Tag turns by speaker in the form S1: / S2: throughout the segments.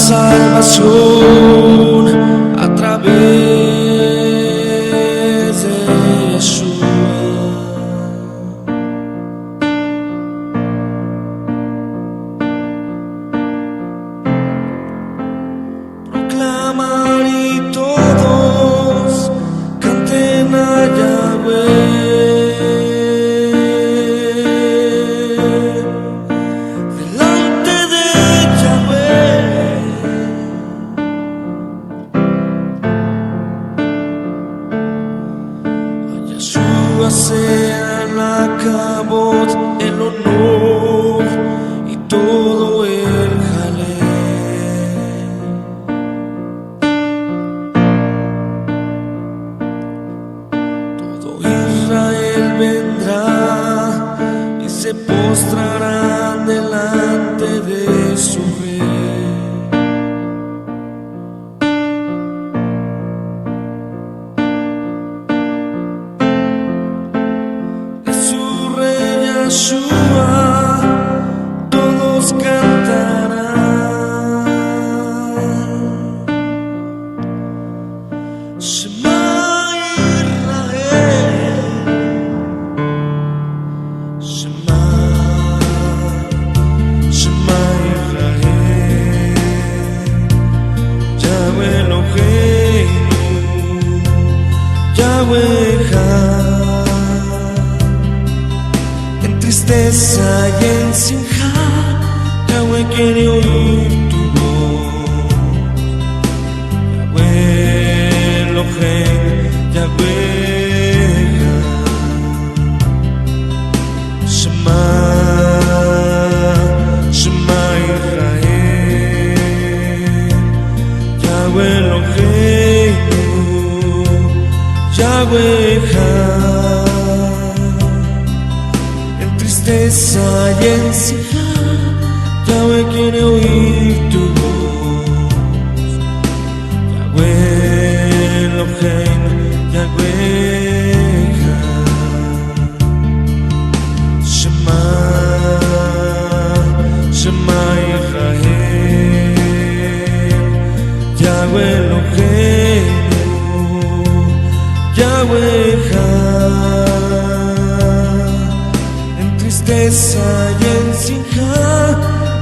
S1: salvación a través de Yeshua. Proclamar y todos canten a Yahweh. Sea la cabot, el honor y todo el jalé. Todo Israel vendrá y se postrará delante de su rey. Yeshua, todos cantarán. Shema Israel, Shema, Shema Israel, Yahweh Eloheinu, Yahweh Echad. Tristeza y en Simcha, Yahweh quiere oír tu voz. Yahweh Eloheinu, Yahweh Echad. Shema, Shema Israel, Yahweh Eloheinu, Yahweh Echad. Tristeza y en Simcha, Yahweh quiere oír tu voz. Yahweh Eloheinu, Yahweh Echad. Shema, Shema Israel, Yahweh Eloheinu, Yahweh Echad. Tristeza y en Simcha,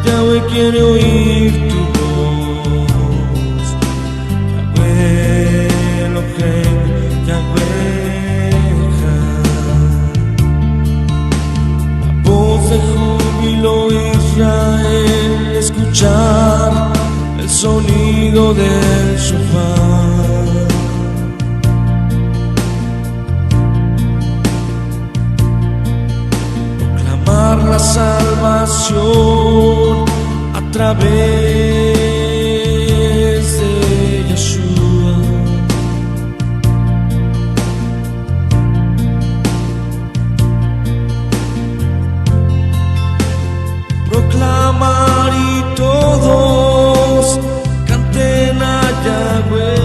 S1: Yahweh quiere oír tu voz. Yahweh Eloheinu, Yahweh Echad. La voz de júbilo Israel, escuchar el sonido del shofar. La salvación a través de Yeshua. Proclamar y todos canten a Yahweh.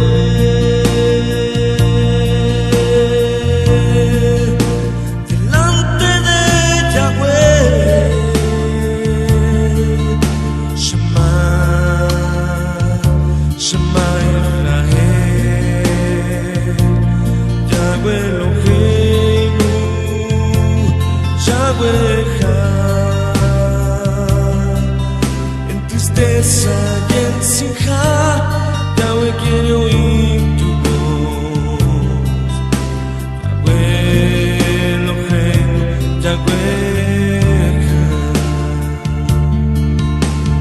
S1: Shema Israel, Yahweh Eloheinu, Yahweh Echad. En tristeza y en Simcha, Yahweh quiere oír tu voz. Yahweh Eloheinu, Yahweh Echad.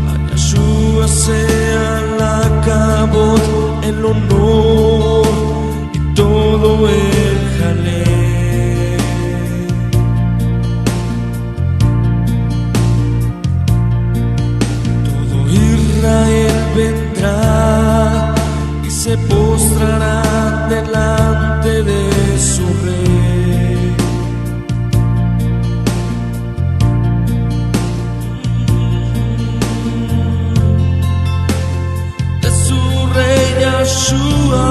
S1: A Yeshua sea la cabot, el honor y todo el jalé. Todo Israel vendrá y se postrará delante de su rey. De su rey Yeshua,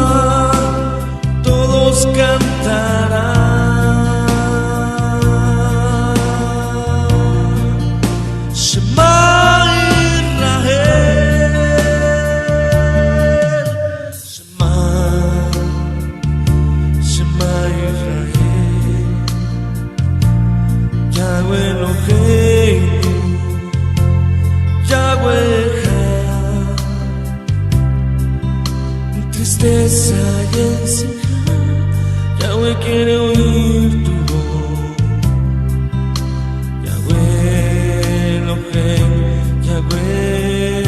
S1: Yahweh, en tristeza y en simja, Yahweh quiere oír tu voz. Yahweh Elohim, Yahweh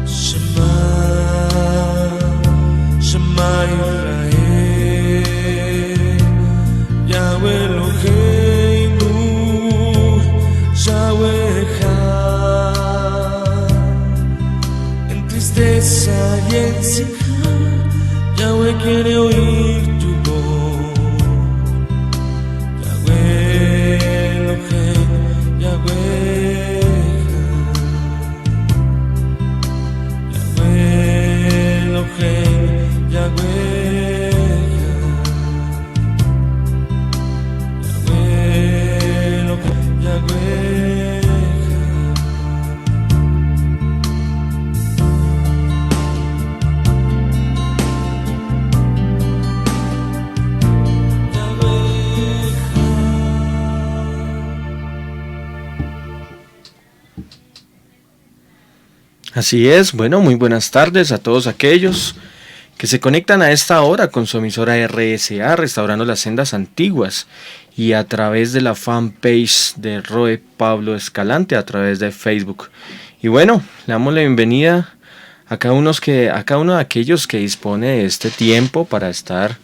S1: Shema, Shema Israel, Yahweh Eloheinu, Yahweh en tristeza y en simja, Yahweh quiere oír tu voz. Yahweh Elohim, Yahweh Elohim, Yahweh Elohim, Yahweh.
S2: Así es, bueno, muy buenas tardes a todos aquellos que se conectan a esta hora con su emisora RSA, Restaurando las Sendas Antiguas, y a través de la fanpage de Roe Pablo Escalante, a través de Facebook. Y bueno, le damos la bienvenida a cada uno de aquellos que dispone de este tiempo para estar,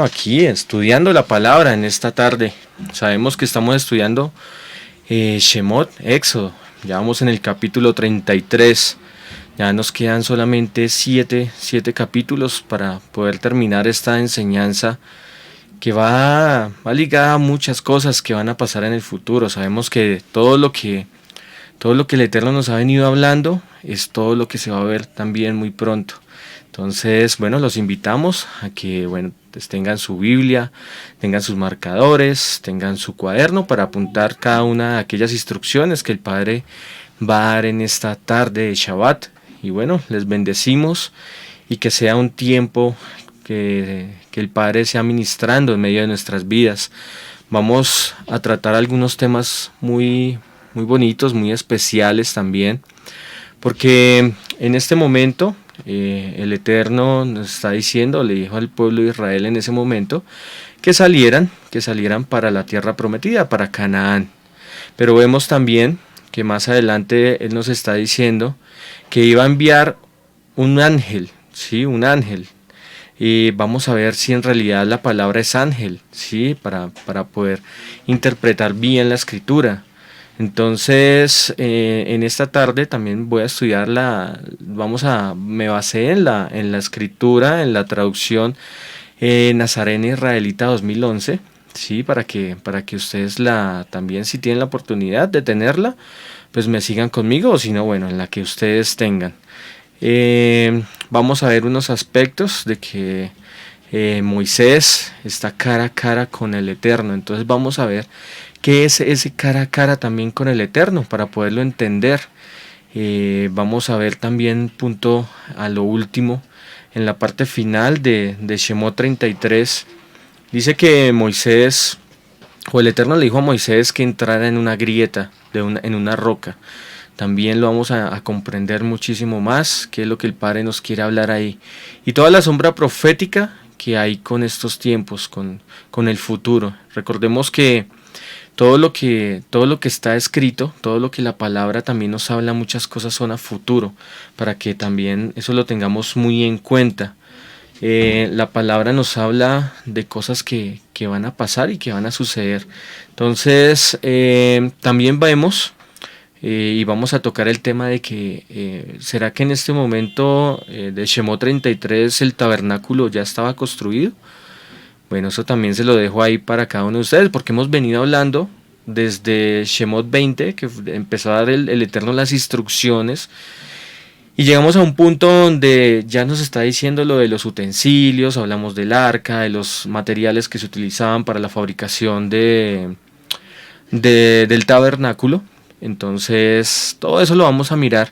S2: aquí estudiando la palabra en esta tarde. Sabemos que estamos estudiando Shemot, Éxodo. Ya vamos en el capítulo 33, ya nos quedan solamente 7 capítulos para poder terminar esta enseñanza que va ligada a muchas cosas que van a pasar en el futuro. Sabemos que todo lo que el Eterno nos ha venido hablando es todo lo que se va a ver también muy pronto. Entonces, bueno, los invitamos a que, pues tengan su Biblia, tengan sus marcadores, tengan su cuaderno para apuntar cada una de aquellas instrucciones que el Padre va a dar en esta tarde de Shabbat. Y bueno, les bendecimos y que sea un tiempo que el Padre sea ministrando en medio de nuestras vidas. Vamos a tratar algunos temas muy bonitos, muy especiales también, porque en este momento el Eterno nos está diciendo, le dijo al pueblo de Israel en ese momento, que salieran para la tierra prometida, para Canaán. Pero vemos también que más adelante Él nos está diciendo que iba a enviar un ángel, ¿sí? Un ángel. Y vamos a ver si en realidad la palabra es ángel, ¿sí? Para poder interpretar bien la escritura. Entonces, en esta tarde también voy a estudiar me basé en la escritura, en la traducción Nazarena Israelita 2011, sí, para que ustedes también, si tienen la oportunidad de tenerla, pues me sigan conmigo, o si no, bueno, en la que ustedes tengan. Vamos a ver unos aspectos de que Moisés está cara a cara con el Eterno. Entonces vamos a ver qué es ese cara a cara también con el Eterno para poderlo entender. Vamos a ver también punto a lo último en la parte final de Shemot 33. Dice que Moisés, o el Eterno le dijo a Moisés que entrara en una grieta, en una roca. También lo vamos a comprender muchísimo más, qué es lo que el Padre nos quiere hablar ahí. Y toda la sombra profética que hay con estos tiempos, con el futuro. Recordemos que todo lo que está escrito, todo lo que la palabra también nos habla, muchas cosas son a futuro, para que también eso lo tengamos muy en cuenta. La palabra nos habla de cosas que van a pasar y que van a suceder. Entonces, también vemos y vamos a tocar el tema de que ¿será que en este momento de Shemot 33 el tabernáculo ya estaba construido? Bueno, eso también se lo dejo ahí para cada uno de ustedes, porque hemos venido hablando desde Shemot 20, que empezó a dar el Eterno las instrucciones, y llegamos a un punto donde ya nos está diciendo lo de los utensilios, hablamos del arca, de los materiales que se utilizaban para la fabricación del tabernáculo. Entonces todo eso lo vamos a mirar,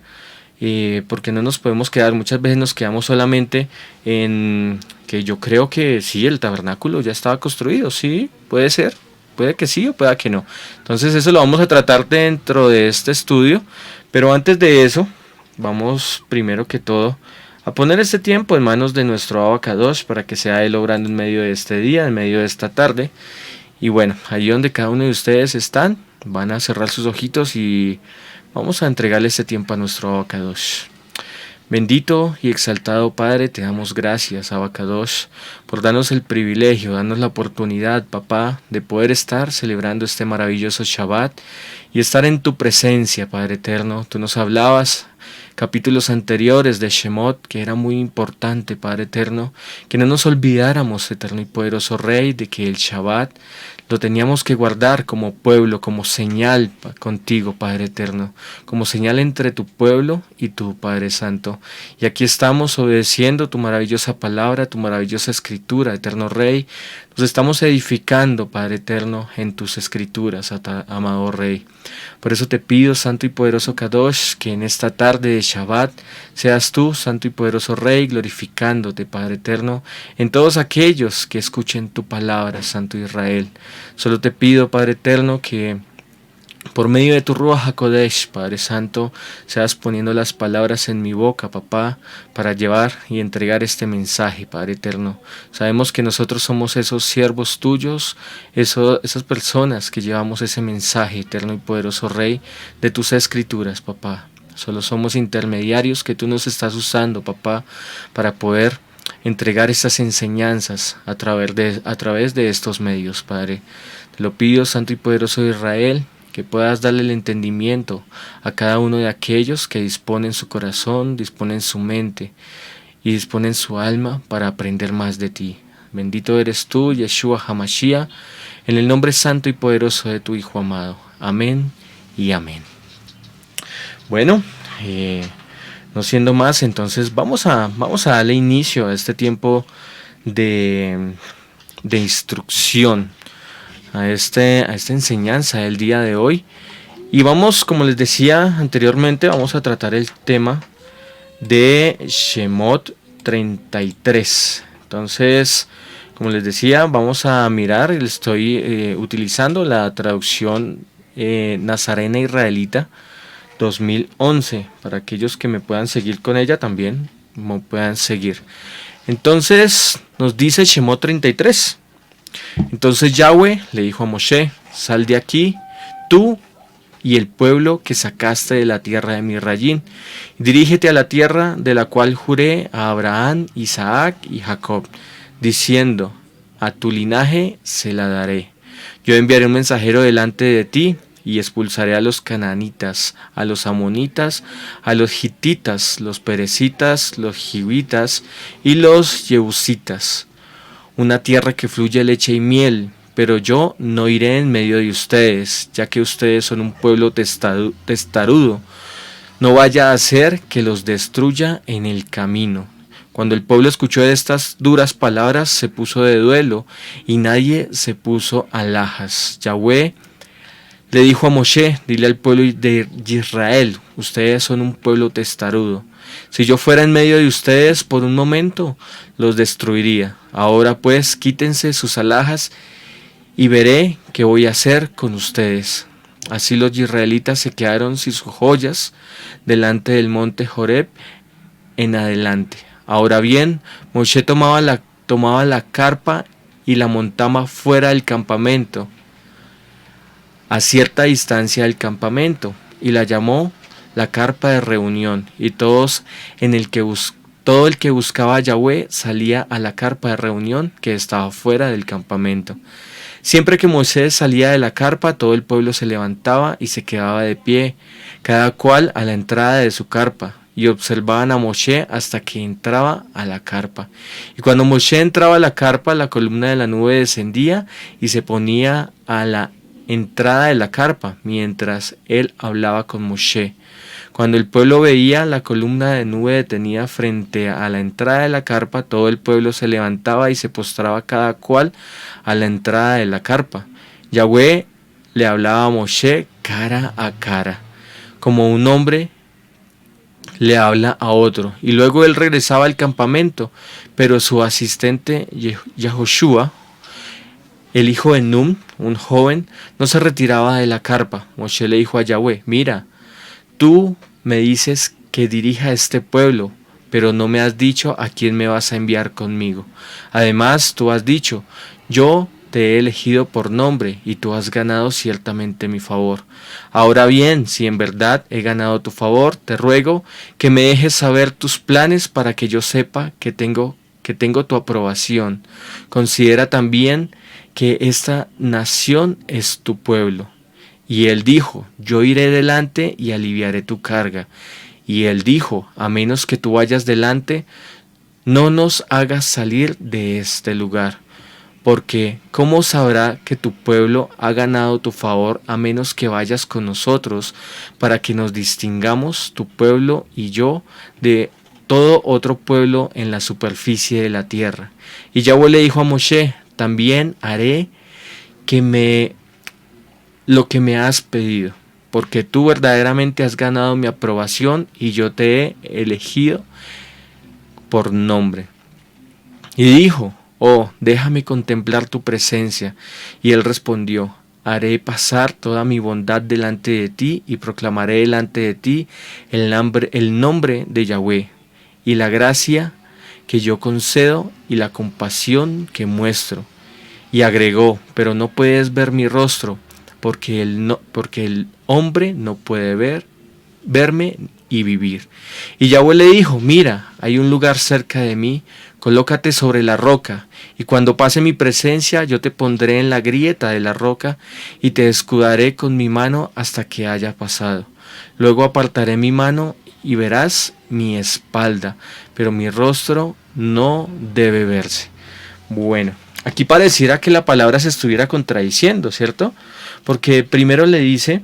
S2: porque no nos podemos quedar, muchas veces nos quedamos solamente en que yo creo que sí, el tabernáculo ya estaba construido, sí, puede ser, puede que sí o pueda que no. Entonces eso lo vamos a tratar dentro de este estudio, pero antes de eso, vamos primero que todo a poner este tiempo en manos de nuestro Abacadosh para que sea Él obrando en medio de este día, en medio de esta tarde. Y bueno, allí donde cada uno de ustedes están, van a cerrar sus ojitos y vamos a entregarle este tiempo a nuestro Abacadosh. Bendito y exaltado Padre, te damos gracias, Abacadosh, por darnos el privilegio, darnos la oportunidad, papá, de poder estar celebrando este maravilloso Shabbat y estar en tu presencia, Padre eterno. Tú nos hablabas capítulos anteriores de Shemot, que era muy importante, Padre eterno, que no nos olvidáramos, eterno y poderoso Rey, de que el Shabbat lo teníamos que guardar como pueblo, como señal contigo, Padre eterno, como señal entre tu pueblo y tu Padre Santo. Y aquí estamos obedeciendo tu maravillosa palabra, tu maravillosa escritura, eterno Rey. Nos estamos edificando, Padre eterno, en tus escrituras, amado Rey. Por eso te pido, Santo y poderoso Kadosh, que en esta tarde de Shabbat seas tú, Santo y poderoso Rey, glorificándote, Padre eterno, en todos aquellos que escuchen tu palabra, Santo Israel. Solo te pido, Padre eterno, que por medio de tu Ruach HaKodesh, Padre Santo, seas poniendo las palabras en mi boca, papá, para llevar y entregar este mensaje, Padre eterno. Sabemos que nosotros somos esos siervos tuyos, esas personas que llevamos ese mensaje, eterno y poderoso Rey, de tus escrituras, papá. Solo somos intermediarios que tú nos estás usando, papá, para poder entregar estas enseñanzas a través de estos medios, Padre. Te lo pido, Santo y poderoso Israel, que puedas darle el entendimiento a cada uno de aquellos que disponen su corazón, disponen su mente y disponen su alma para aprender más de ti. Bendito eres tú, Yeshua HaMashiach, en el nombre santo y poderoso de tu Hijo amado. Amén y amén. Bueno, no siendo más, entonces vamos a darle inicio a este tiempo de instrucción, a esta enseñanza del día de hoy. Y vamos, como les decía anteriormente, vamos a tratar el tema de Shemot 33. Entonces, como les decía, vamos a mirar, estoy utilizando la traducción Nazarena Israelita 2011, para aquellos que me puedan seguir con ella también me puedan seguir. Entonces nos dice Shemot 33. Entonces Yahweh le dijo a Moshe: sal de aquí, tú y el pueblo que sacaste de la tierra de Misrayim, dirígete a la tierra de la cual juré a Abraham, Isaac y Jacob, diciendo: a tu linaje se la daré. Yo enviaré un mensajero delante de ti, y expulsaré a los cananitas, a los amonitas, a los hititas, los perecitas, los hivitas y los jebusitas. Una tierra que fluye leche y miel, pero yo no iré en medio de ustedes, ya que ustedes son un pueblo testarudo. No vaya a ser que los destruya en el camino. Cuando el pueblo escuchó estas duras palabras, se puso de duelo, y nadie se puso alhajas. Yahweh le dijo a Moshe: dile al pueblo de Israel, ustedes son un pueblo testarudo. Si yo fuera en medio de ustedes por un momento, los destruiría. Ahora pues, quítense sus alhajas y veré qué voy a hacer con ustedes. Así los israelitas se quedaron sin sus joyas delante del monte Joreb en adelante. Ahora bien, Moshe tomaba la carpa y la montaba fuera del campamento, a cierta distancia del campamento, y la llamó la carpa de reunión, y todo el que buscaba a Yahweh salía a la carpa de reunión que estaba fuera del campamento. Siempre que Moisés salía de la carpa, todo el pueblo se levantaba y se quedaba de pie, cada cual a la entrada de su carpa, y observaban a Moshe hasta que entraba a la carpa. Y cuando Moshe entraba a la carpa, la columna de la nube descendía y se ponía a la entrada de la carpa, mientras él hablaba con Moshe. Cuando el pueblo veía la columna de nube detenida frente a la entrada de la carpa, todo el pueblo se levantaba y se postraba cada cual a la entrada de la carpa. Yahweh le hablaba a Moshe cara a cara, como un hombre le habla a otro, y luego él regresaba al campamento, pero su asistente Yahoshua El hijo de Num, un joven, no se retiraba de la carpa. Moshe le dijo a Yahweh, mira, tú me dices que dirija a este pueblo, pero no me has dicho a quién me vas a enviar conmigo. Además, tú has dicho, yo te he elegido por nombre y tú has ganado ciertamente mi favor. Ahora bien, si en verdad he ganado tu favor, te ruego que me dejes saber tus planes para que yo sepa que tengo tu aprobación. Considera también que esta nación es tu pueblo. Y él dijo, yo iré delante y aliviaré tu carga. Y él dijo, a menos que tú vayas delante, no nos hagas salir de este lugar. Porque ¿cómo sabrá que tu pueblo ha ganado tu favor a menos que vayas con nosotros para que nos distingamos, tu pueblo y yo, de todo otro pueblo en la superficie de la tierra? Y Yahweh le dijo a Moshe, también haré lo que me has pedido, porque tú verdaderamente has ganado mi aprobación y yo te he elegido por nombre. Y dijo, oh, déjame contemplar tu presencia. Y él respondió, haré pasar toda mi bondad delante de ti y proclamaré delante de ti el nombre de Yahweh y la gracia que yo concedo y la compasión que muestro. Y agregó, pero no puedes ver mi rostro, porque el hombre no puede verme y vivir. Y Yahweh le dijo, mira, hay un lugar cerca de mí, colócate sobre la roca, y cuando pase mi presencia yo te pondré en la grieta de la roca, y te escudaré con mi mano hasta que haya pasado. Luego apartaré mi mano y verás mi espalda, pero mi rostro no debe verse. Bueno, aquí pareciera que la palabra se estuviera contradiciendo, ¿cierto? Porque primero dice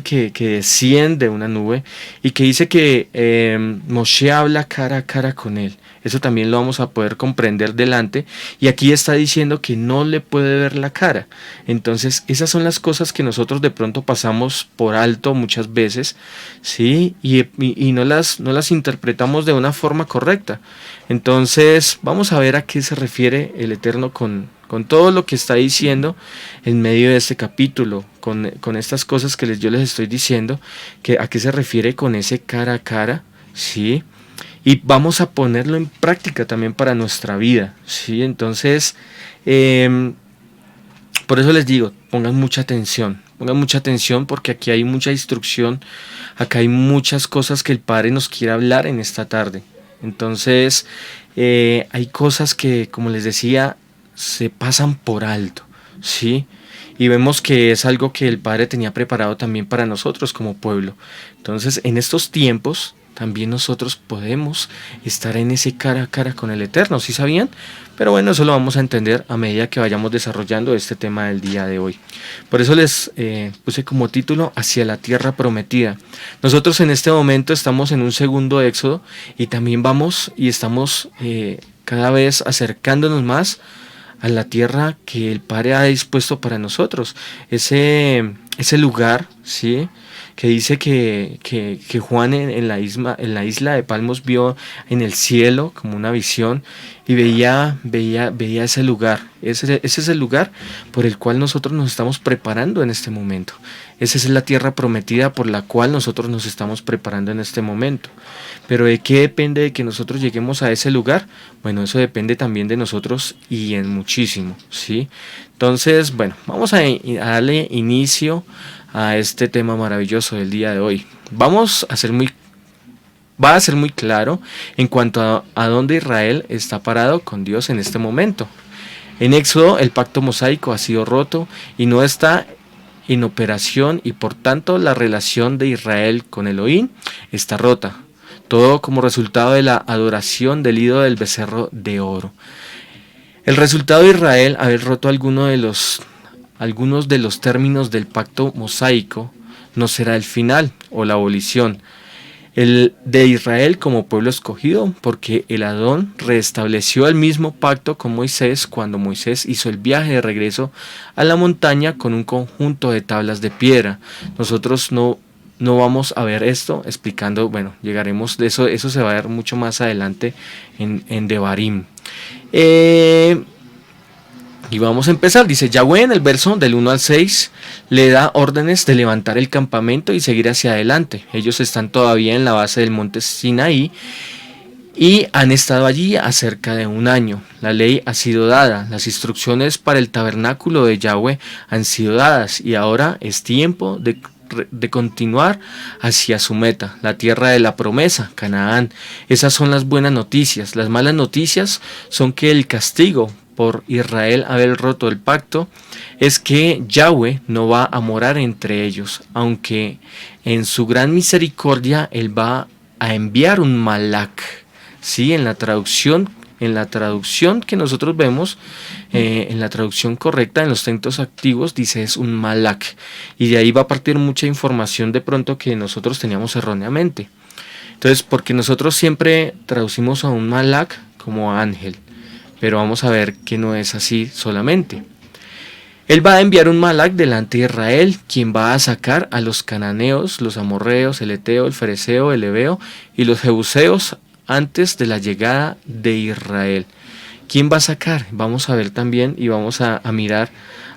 S2: que desciende una nube y que dice que Moshe habla cara a cara con él. Eso también lo vamos a poder comprender delante. Y aquí está diciendo que no le puede ver la cara. Entonces esas son las cosas que nosotros de pronto pasamos por alto muchas veces, ¿sí? Y no las interpretamos de una forma correcta. Entonces vamos a ver a qué se refiere el Eterno con todo lo que está diciendo en medio de este capítulo, con estas cosas que yo les estoy diciendo, que a qué se refiere con ese cara a cara, ¿sí? Y vamos a ponerlo en práctica también para nuestra vida, ¿sí? Entonces, por eso les digo, pongan mucha atención porque aquí hay mucha instrucción, acá hay muchas cosas que el Padre nos quiere hablar en esta tarde. Entonces, hay cosas que, como les decía, se pasan por alto, ¿sí? Y vemos que es algo que el Padre tenía preparado también para nosotros como pueblo. Entonces, en estos tiempos, también nosotros podemos estar en ese cara a cara con el Eterno, ¿sí sabían? Pero bueno, eso lo vamos a entender a medida que vayamos desarrollando este tema del día de hoy. Por eso les puse como título, Hacia la Tierra Prometida. Nosotros en este momento estamos en un segundo éxodo y también vamos y estamos cada vez acercándonos más a la tierra que el Padre ha dispuesto para nosotros. Ese lugar, ¿sí? Que dice que Juan en la isla de Palmos vio en el cielo como una visión y veía ese lugar. Ese es el lugar por el cual nosotros nos estamos preparando en este momento. Esa es la tierra prometida por la cual nosotros nos estamos preparando en este momento. Pero ¿de qué depende de que nosotros lleguemos a ese lugar? Bueno, eso depende también de nosotros y en muchísimo, ¿sí? Entonces, bueno, vamos a darle inicio a este tema maravilloso del día de hoy. Va a ser muy claro en cuanto a dónde Israel está parado con Dios en este momento. En Éxodo el pacto mosaico ha sido roto y no está en operación y por tanto la relación de Israel con Elohim está rota. Todo como resultado de la adoración del ídolo del becerro de oro. El resultado de Israel haber roto algunos de los términos del pacto mosaico no será el final o la abolición el de Israel como pueblo escogido, porque el Adón restableció el mismo pacto con Moisés cuando Moisés hizo el viaje de regreso a la montaña con un conjunto de tablas de piedra. Nosotros no vamos a ver esto explicando, bueno, llegaremos de eso se va a ver mucho más adelante en Devarim. Y vamos a empezar. Dice Yahweh en el verso del 1 al 6 le da órdenes de levantar el campamento y seguir hacia adelante. Ellos están todavía en la base del monte Sinaí y han estado allí a cerca de un año. La ley ha sido dada, las instrucciones para el tabernáculo de Yahweh han sido dadas y ahora es tiempo de continuar hacia su meta, la tierra de la promesa, Canaán. Esas son las buenas noticias. Las malas noticias son que el castigo por Israel haber roto el pacto es que Yahweh no va a morar entre ellos, aunque en su gran misericordia Él va a enviar un Malak. Sí, en la traducción que nosotros vemos, en la traducción correcta, en los textos activos, dice es un Malak. Y de ahí va a partir mucha información de pronto que nosotros teníamos erróneamente. Entonces, porque nosotros siempre traducimos a un Malak como ángel, pero vamos a ver que no es así solamente. Él va a enviar un Malak delante de Israel, quien va a sacar a los cananeos, los amorreos, el eteo, el fereceo, el heveo y los jebuseos antes de la llegada de Israel. ¿Quién va a sacar? Vamos a ver también y vamos a mirar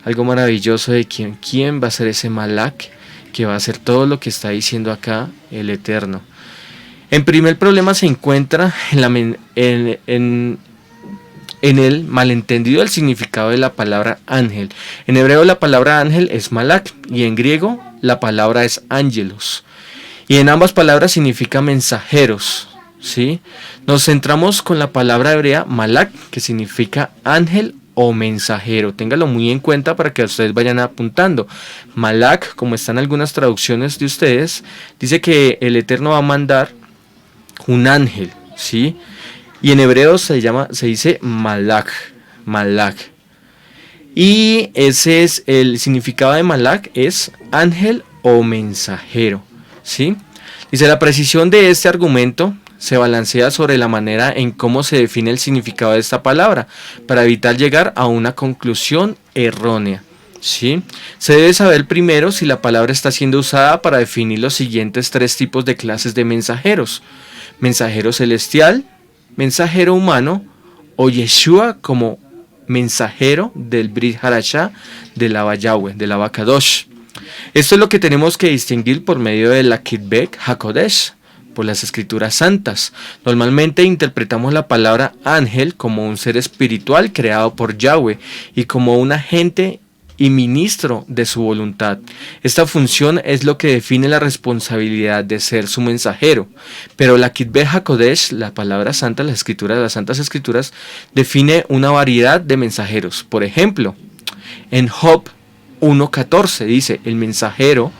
S2: algo maravilloso de quién va a ser ese Malak que va a hacer todo lo que está diciendo acá el Eterno. En primer problema se encuentra en el malentendido del significado de la palabra ángel. En hebreo la palabra ángel es Malak y en griego la palabra es ángelos. Y en ambas palabras significa mensajeros. ¿Sí? Nos centramos con la palabra hebrea Malak, que significa ángel o mensajero. Téngalo muy en cuenta para que ustedes vayan apuntando. Malak, como están algunas traducciones de ustedes, dice que el Eterno va a mandar un ángel, ¿sí? Y en hebreo se dice Malak. Y ese es el significado de Malak, es ángel o mensajero, ¿sí? Dice, la precisión de este argumento se balancea sobre la manera en cómo se define el significado de esta palabra, para evitar llegar a una conclusión errónea. ¿Sí? Se debe saber primero si la palabra está siendo usada para definir los siguientes tres tipos de clases de mensajeros: mensajero celestial, mensajero humano o Yeshua como mensajero del Brit Harashá del Abba Yahweh, del Abba Kadosh. Esto es lo que tenemos que distinguir por medio de la Kitbek HaKodesh, por las escrituras santas. Normalmente interpretamos la palabra ángel como un ser espiritual creado por Yahweh y como un agente y ministro de su voluntad. Esta función es lo que define la responsabilidad de ser su mensajero. Pero la Kitbet HaKodesh, la palabra santa, las santas escrituras, define una variedad de mensajeros. Por ejemplo, en Job 1.14 dice, el mensajero,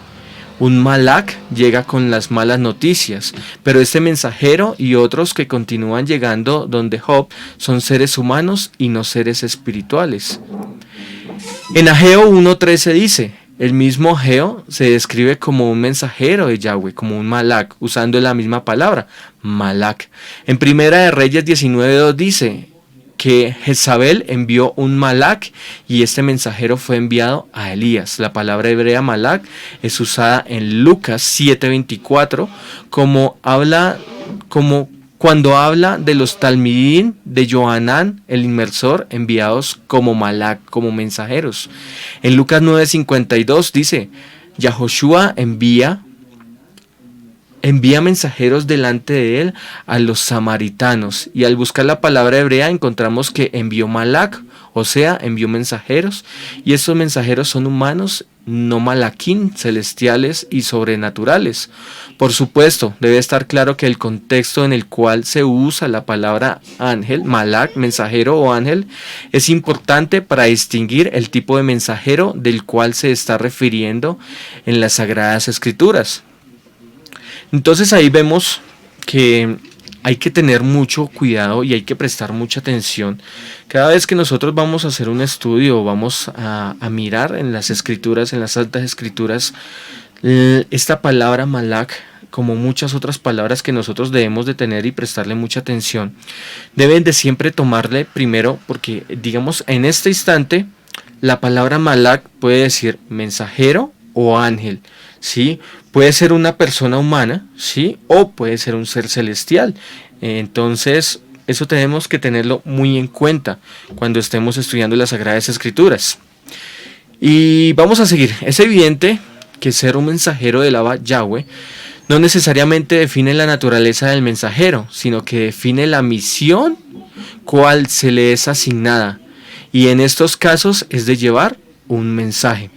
S2: un Malak, llega con las malas noticias, pero este mensajero y otros que continúan llegando donde Job son seres humanos y no seres espirituales. En Ageo 1.13 dice, el mismo Ageo se describe como un mensajero de Yahweh, como un Malak, usando la misma palabra, Malak. En Primera de Reyes 19.2 dice que Jezabel envió un Malak y este mensajero fue enviado a Elías. La palabra hebrea Malak es usada en Lucas 7.24 como cuando habla de los talmidín de Johanán el inmersor enviados como Malak, como mensajeros. En Lucas 9.52 dice, Yahoshua envía mensajeros delante de él a los samaritanos, y al buscar la palabra hebrea encontramos que envió Malak, o sea, envió mensajeros, y estos mensajeros son humanos, no malaquín, celestiales y sobrenaturales. Por supuesto, debe estar claro que el contexto en el cual se usa la palabra ángel, Malak, mensajero o ángel, es importante para distinguir el tipo de mensajero del cual se está refiriendo en las Sagradas Escrituras. Entonces ahí vemos que hay que tener mucho cuidado y hay que prestar mucha atención. Cada vez que nosotros vamos a hacer un estudio, vamos a mirar en las escrituras, en las Santas Escrituras, esta palabra Malak, como muchas otras palabras que nosotros debemos de tener y prestarle mucha atención, deben de siempre tomarle primero, porque digamos en este instante la palabra Malak puede decir mensajero o ángel, ¿sí? Puede ser una persona humana, ¿sí? O puede ser un ser celestial. Entonces, Eso tenemos que tenerlo muy en cuenta cuando estemos estudiando las Sagradas Escrituras. Y vamos a seguir. Es evidente que ser un mensajero del Abba Yahweh no necesariamente define la naturaleza del mensajero, sino que define la misión cual se le es asignada. Y en estos casos es de llevar un mensaje.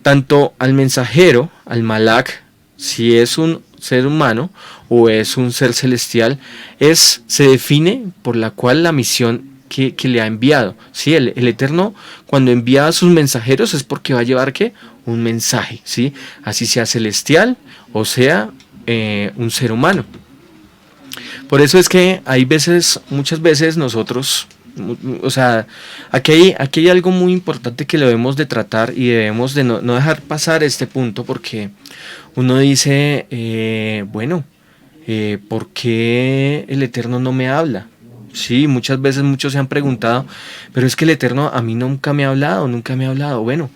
S2: Tanto al mensajero, al Malak, si es un ser humano o es un ser celestial, se define por la cual la misión que le ha enviado. ¿Sí? El Eterno, cuando envía a sus mensajeros, es porque va a llevar ¿qué? Un mensaje, ¿sí? Así sea celestial o sea un ser humano. Por eso es que hay veces, muchas veces nosotros, o sea, aquí hay algo muy importante que debemos de tratar y debemos de no dejar pasar este punto, porque uno dice, ¿por qué el Eterno no me habla? Sí, muchas veces muchos se han preguntado, pero es que el Eterno a mí nunca me ha hablado, nunca me ha hablado. Bueno,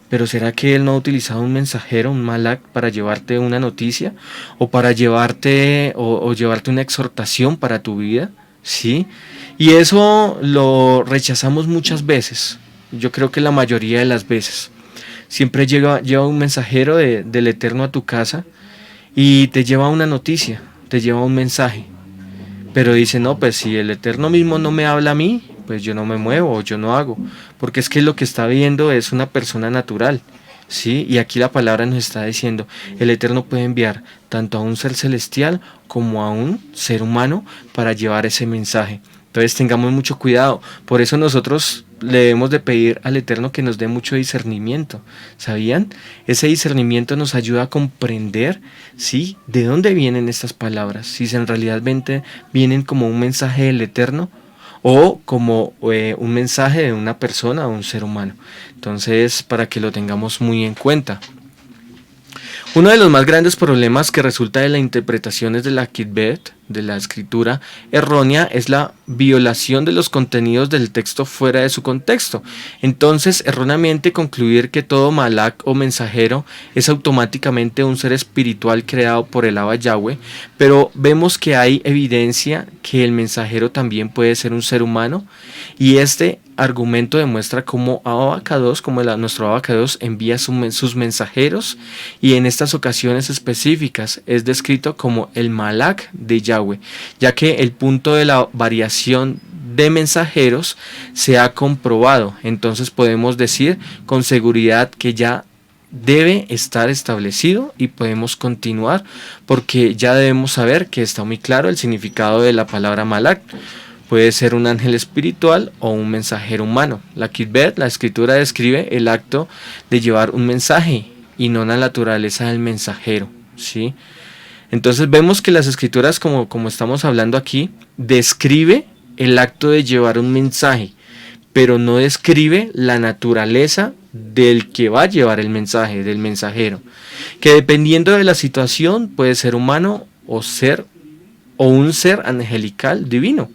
S2: pero ¿será que Él no ha utilizado un mensajero, un malak, para llevarte una noticia? ¿O para llevarte, o llevarte una exhortación para tu vida? ¿Sí? Y eso lo rechazamos muchas veces. Yo creo que la mayoría de las veces. Siempre lleva un mensajero del Eterno a tu casa y te lleva una noticia, te lleva un mensaje. Pero dice, no, pues si el Eterno mismo no me habla a mí, pues yo no me muevo o yo no hago. Porque es que lo que está viendo es una persona natural, ¿sí? Y aquí la palabra nos está diciendo, el Eterno puede enviar tanto a un ser celestial como a un ser humano para llevar ese mensaje. Entonces tengamos mucho cuidado. Por eso nosotros le debemos de pedir al Eterno que nos dé mucho discernimiento. ¿Sabían? Ese discernimiento nos ayuda a comprender, ¿sí?, de dónde vienen estas palabras. Si en realidad vienen como un mensaje del Eterno o como un mensaje de una persona o un ser humano. Entonces, para que lo tengamos muy en cuenta. Uno de los más grandes problemas que resulta de las interpretaciones de la Kitbet, de la escritura errónea, es la violación de los contenidos del texto fuera de su contexto. Entonces, erróneamente concluir que todo malak o mensajero es automáticamente un ser espiritual creado por el Abba Yahweh, pero vemos que hay evidencia que el mensajero también puede ser un ser humano, y este argumento demuestra cómo nuestro Abba Kadosh envía sus mensajeros, y en estas ocasiones específicas es descrito como el malak de Yahweh, ya que el punto de la variación de mensajeros se ha comprobado. Entonces podemos decir con seguridad que ya debe estar establecido y podemos continuar, porque ya debemos saber que está muy claro el significado de la palabra malak. Puede ser un ángel espiritual o un mensajero humano. La Kitbet, la escritura, describe el acto de llevar un mensaje y no la naturaleza del mensajero, ¿sí? Entonces vemos que las escrituras, como estamos hablando aquí, describe el acto de llevar un mensaje, pero no describe la naturaleza del que va a llevar el mensaje, del mensajero, que dependiendo de la situación puede ser humano o un ser angelical divino.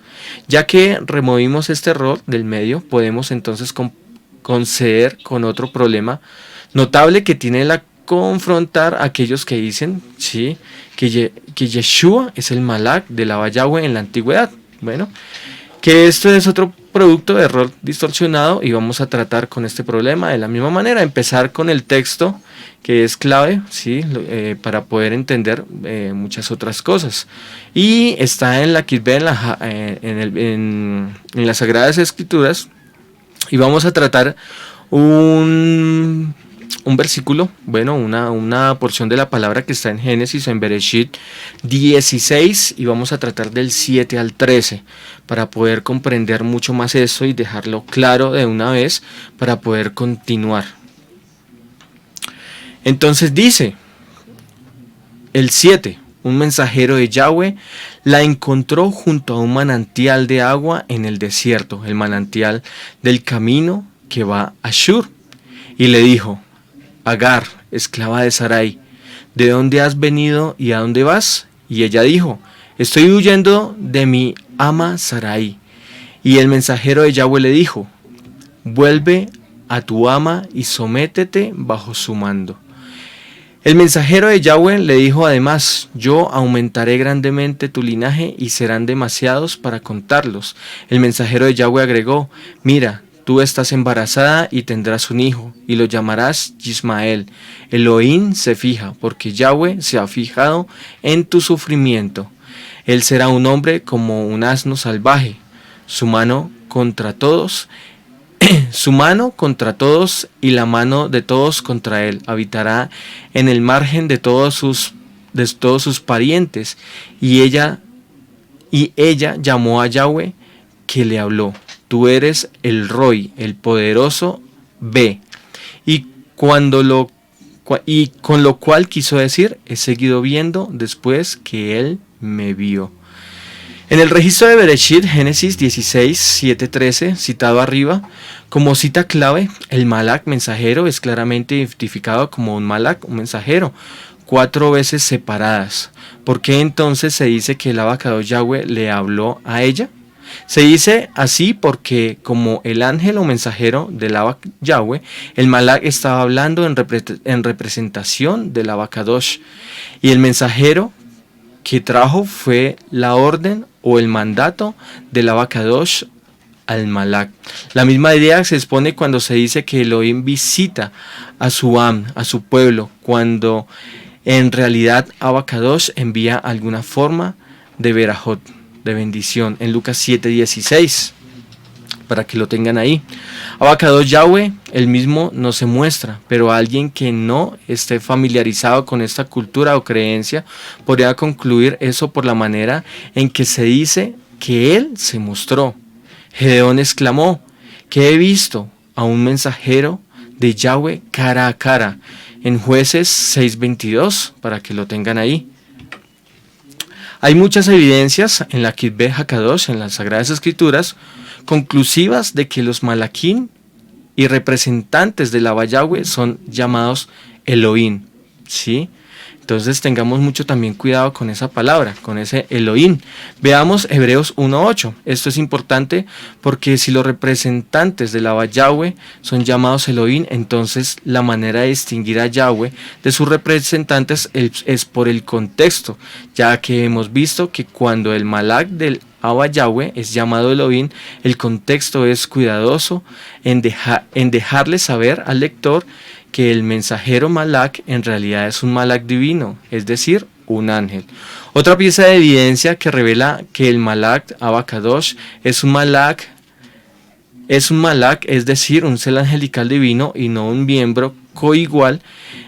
S2: Ya que removimos este error del medio, podemos entonces conceder con otro problema notable que tiene la confrontar a aquellos que dicen, ¿sí?, que Yeshua es el malak del Abba Yahweh en la antigüedad. Bueno, que esto es otro producto de error distorsionado, y vamos a tratar con este problema de la misma manera. Empezar con el texto, que es clave, ¿sí?, para poder entender muchas otras cosas. Y está en la Kitbet, en las Sagradas Escrituras, y vamos a tratar un versículo, bueno, una porción de la palabra que está en Génesis, en Bereshit 16, y vamos a tratar del 7 al 13 para poder comprender mucho más eso y dejarlo claro de una vez para poder continuar. Entonces dice el 7: un mensajero de Yahweh la encontró junto a un manantial de agua en el desierto, el manantial del camino que va a Shur, y le dijo: Agar, esclava de Sarai, ¿de dónde has venido y a dónde vas? Y ella dijo: estoy huyendo de mi ama Sarai. Y el mensajero de Yahweh le dijo: vuelve a tu ama y sométete bajo su mando. El mensajero de Yahweh le dijo además: yo aumentaré grandemente tu linaje y serán demasiados para contarlos. El mensajero de Yahweh agregó: mira, tú estás embarazada y tendrás un hijo, y lo llamarás Yismael. Elohim se fija, porque Yahweh se ha fijado en tu sufrimiento. Él será un hombre como un asno salvaje, su mano contra todos y la mano de todos contra él. Habitará en el margen de todos sus parientes. Y ella llamó a Yahweh, que le habló: tú eres el Roy, el poderoso, ve. Y con lo cual quiso decir: he seguido viendo después que él me vio. En el registro de Bereshit, Génesis 16, 7, 13, citado arriba, como cita clave, el malak mensajero es claramente identificado como un malak, un mensajero, 4 veces separadas. ¿Por qué entonces se dice que el abacados Yahweh le habló a ella? Se dice así porque, como el ángel o mensajero del abacados Yahweh, el malak estaba hablando en representación del abacadosh, y el mensajero que trajo fue la orden o el mandato del abacadosh al malak. La misma idea se expone cuando se dice que Elohim visita a su pueblo, cuando en realidad abacadosh envía alguna forma de verajot, de bendición, en Lucas 7:16, para que lo tengan ahí. Abacados Yahweh, el mismo no se muestra, pero alguien que no esté familiarizado con esta cultura o creencia podría concluir eso por la manera en que se dice que él se mostró. Gedeón exclamó: que he visto a un mensajero de Yahweh cara a cara, en Jueces 6:22, para que lo tengan ahí. Hay muchas evidencias en la Kitbeh Hakadosh, en las Sagradas Escrituras, conclusivas de que los malaquín y representantes del Abba Yahweh son llamados Elohim, ¿sí? Entonces tengamos mucho también cuidado con esa palabra, con ese Elohim. Veamos Hebreos 1:8. Esto es importante porque si los representantes del Abba Yahweh son llamados Elohim, entonces la manera de distinguir a Yahweh de sus representantes es por el contexto, ya que hemos visto que cuando el malak del Abba Yahweh es llamado Elohim, el contexto es cuidadoso en dejarle saber al lector que el mensajero malak en realidad es un malak divino, es decir, un ángel. Otra pieza de evidencia que revela que el malak abacadosh es un malak, es decir, un ser angelical divino y no un miembro coigual,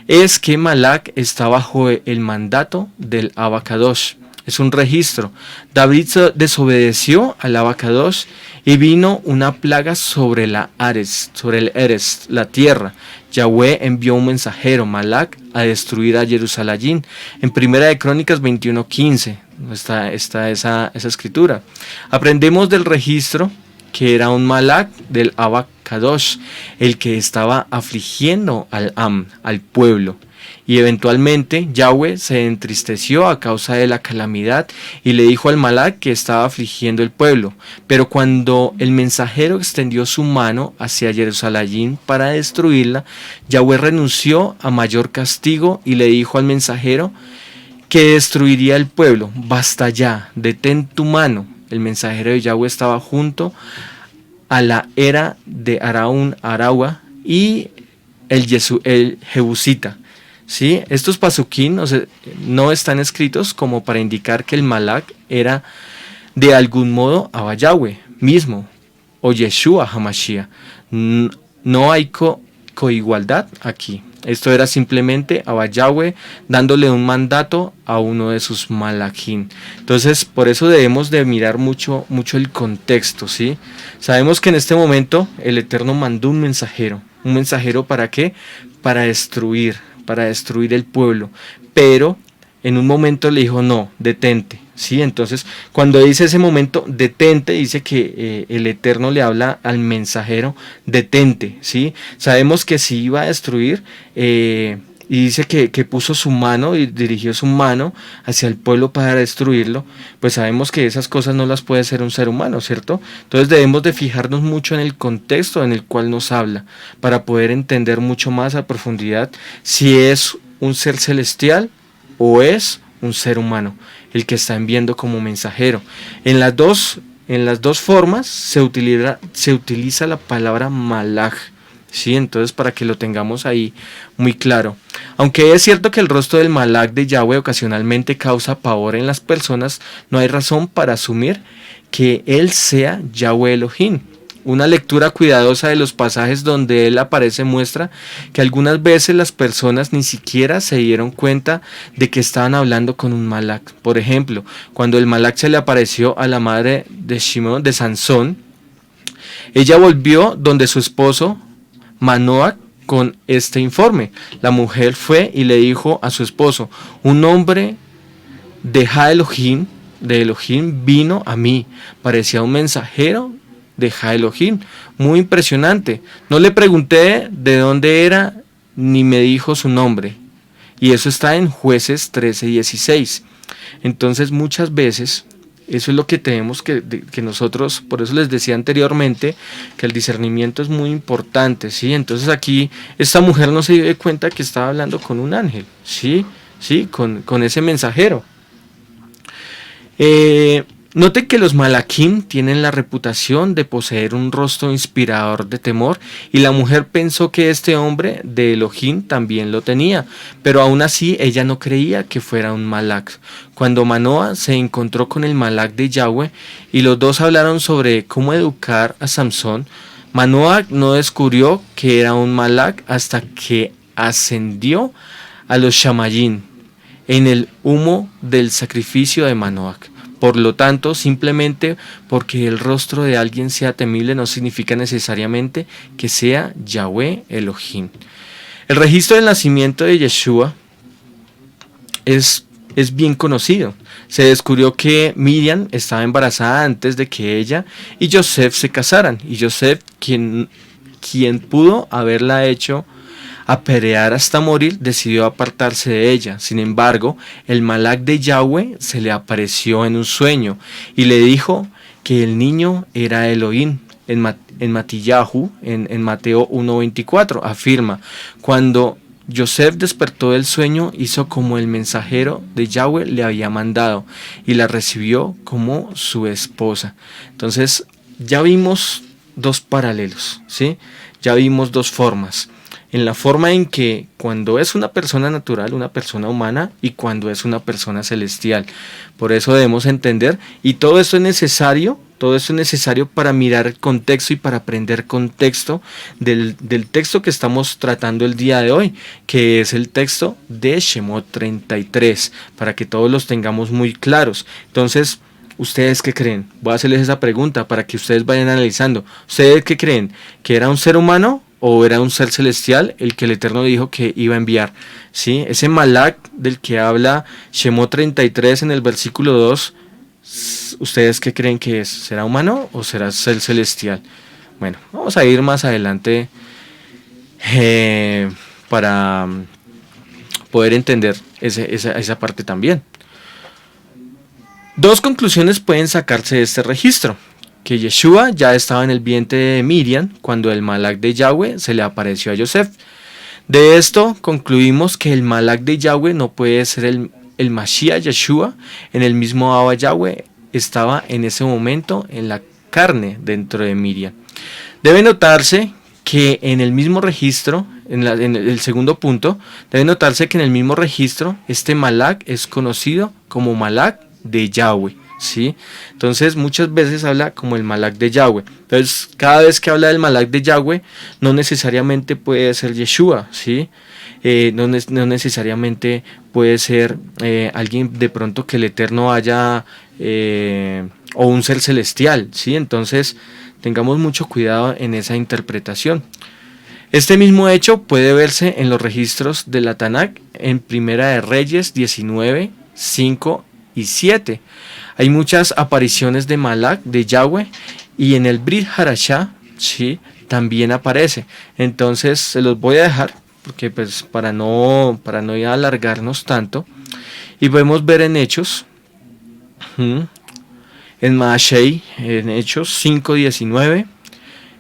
S2: es que malak está bajo el mandato del abacadosh. Es un registro. David desobedeció al abacadosh y vino una plaga sobre el Eres, la tierra. Yahweh envió un mensajero, malak, a destruir a Jerusalén. En Primera de Crónicas 21:15 está esa escritura. Aprendemos del registro que era un malak del abacadosh, el que estaba afligiendo al pueblo. Y eventualmente Yahweh se entristeció a causa de la calamidad y le dijo al malak que estaba afligiendo el pueblo. Pero cuando el mensajero extendió su mano hacia Jerusalén para destruirla, Yahweh renunció a mayor castigo y le dijo al mensajero que destruiría el pueblo: basta ya, detén tu mano. El mensajero de Yahweh estaba junto a la era de Araúa y el Jebusita. ¿Sí? Estos pasuquín no están escritos como para indicar que el malak era de algún modo Abba Yahweh mismo o Yeshua HaMashiach. No hay coigualdad aquí. Esto era simplemente Abba Yahweh dándole un mandato a uno de sus malakín. Entonces, por eso debemos de mirar mucho el contexto, ¿sí? Sabemos que en este momento el Eterno mandó un mensajero. ¿Un mensajero para qué? Para destruir el pueblo. Pero en un momento le dijo: no, detente, ¿sí? Entonces, cuando dice ese momento, detente, dice que el Eterno le habla al mensajero: detente, ¿sí? Sabemos que si iba a destruir, y dice que puso su mano y dirigió su mano hacia el pueblo para destruirlo, pues sabemos que esas cosas no las puede hacer un ser humano, ¿cierto? Entonces debemos de fijarnos mucho en el contexto en el cual nos habla, para poder entender mucho más a profundidad si es un ser celestial o es un ser humano el que está enviando como mensajero. En las dos formas se utiliza la palabra malaj. Sí, entonces para que lo tengamos ahí muy claro. Aunque es cierto que el rostro del malaj de Yahweh ocasionalmente causa pavor en las personas, no hay razón para asumir que él sea Yahweh Elohim. Una lectura cuidadosa de los pasajes donde él aparece muestra que algunas veces las personas ni siquiera se dieron cuenta de que estaban hablando con un malaj. Por ejemplo, cuando el malaj se le apareció a la madre de Shimón, de Sansón, ella volvió donde su esposo Manoah con este informe. La mujer fue y le dijo a su esposo: un hombre de Elohim vino a mí. Parecía un mensajero de Elohim, muy impresionante. No le pregunté de dónde era ni me dijo su nombre. Y eso está en Jueces 13:16. Entonces muchas veces eso es lo que tenemos que nosotros, por eso les decía anteriormente que el discernimiento es muy importante, ¿sí? Entonces aquí esta mujer no se dio cuenta que estaba hablando con un ángel, ¿sí? ¿Sí? Con ese mensajero. Note que los malaquín tienen la reputación de poseer un rostro inspirador de temor, y la mujer pensó que este hombre de Elohim también lo tenía, pero aún así ella no creía que fuera un malach. Cuando Manoah se encontró con el malach de Yahweh y los dos hablaron sobre cómo educar a Samson, Manoah no descubrió que era un malach hasta que ascendió a los Shamayim en el humo del sacrificio de Manoah. Por lo tanto, simplemente porque el rostro de alguien sea temible no significa necesariamente que sea Yahweh Elohim. El registro del nacimiento de Yeshua es bien conocido. Se descubrió que Miriam estaba embarazada antes de que ella y Yosef se casaran. Y Yosef, quien pudo haberla hecho apedrear hasta morir, decidió apartarse de ella. Sin embargo, el malach de Yahweh se le apareció en un sueño y le dijo que el niño era Elohim. En Matillahu, en Mateo 1:24, afirma: cuando Yosef despertó del sueño, hizo como el mensajero de Yahweh le había mandado y la recibió como su esposa. Entonces ya vimos dos paralelos, ¿sí? Ya vimos dos formas. En la forma en que cuando es una persona natural, una persona humana, y cuando es una persona celestial. Por eso debemos entender, y todo esto es necesario para mirar el contexto y para aprender contexto del texto que estamos tratando el día de hoy, que es el texto de Shemot 33, para que todos los tengamos muy claros. Entonces, ¿ustedes qué creen? Voy a hacerles esa pregunta para que ustedes vayan analizando. ¿Ustedes qué creen? ¿Que era un ser humano o era un ser celestial el que el Eterno dijo que iba a enviar? ¿Sí? Ese malach del que habla Shemot 33 en el versículo 2, ¿ustedes qué creen que es? ¿Será humano o será ser celestial? Bueno, vamos a ir más adelante para poder entender esa parte también. Dos conclusiones pueden sacarse de este registro: que Yeshua ya estaba en el vientre de Miriam cuando el malach de Yahweh se le apareció a Yosef. De esto concluimos que el malach de Yahweh no puede ser el Mashiach Yeshua. En el mismo Abba Yahweh estaba en ese momento en la carne dentro de Miriam. Debe notarse que en el mismo registro, en el segundo punto, debe notarse que en el mismo registro este malach es conocido como malach de Yahweh. ¿Sí? Entonces muchas veces habla como el malach de Yahweh. Entonces cada vez que habla del malach de Yahweh no necesariamente puede ser Yeshua, ¿sí? No necesariamente puede ser alguien de pronto que el Eterno haya o un ser celestial, ¿sí? Entonces tengamos mucho cuidado en esa interpretación. Este mismo hecho puede verse en los registros de la Tanakh en Primera de Reyes 19, 5 y 7. Hay muchas apariciones de malach de Yahweh, y en el Brit Harashá, ¿sí?, también aparece. Entonces se los voy a dejar porque pues para no alargarnos tanto, y podemos ver en Hechos, en Maashei, en Hechos 5:19,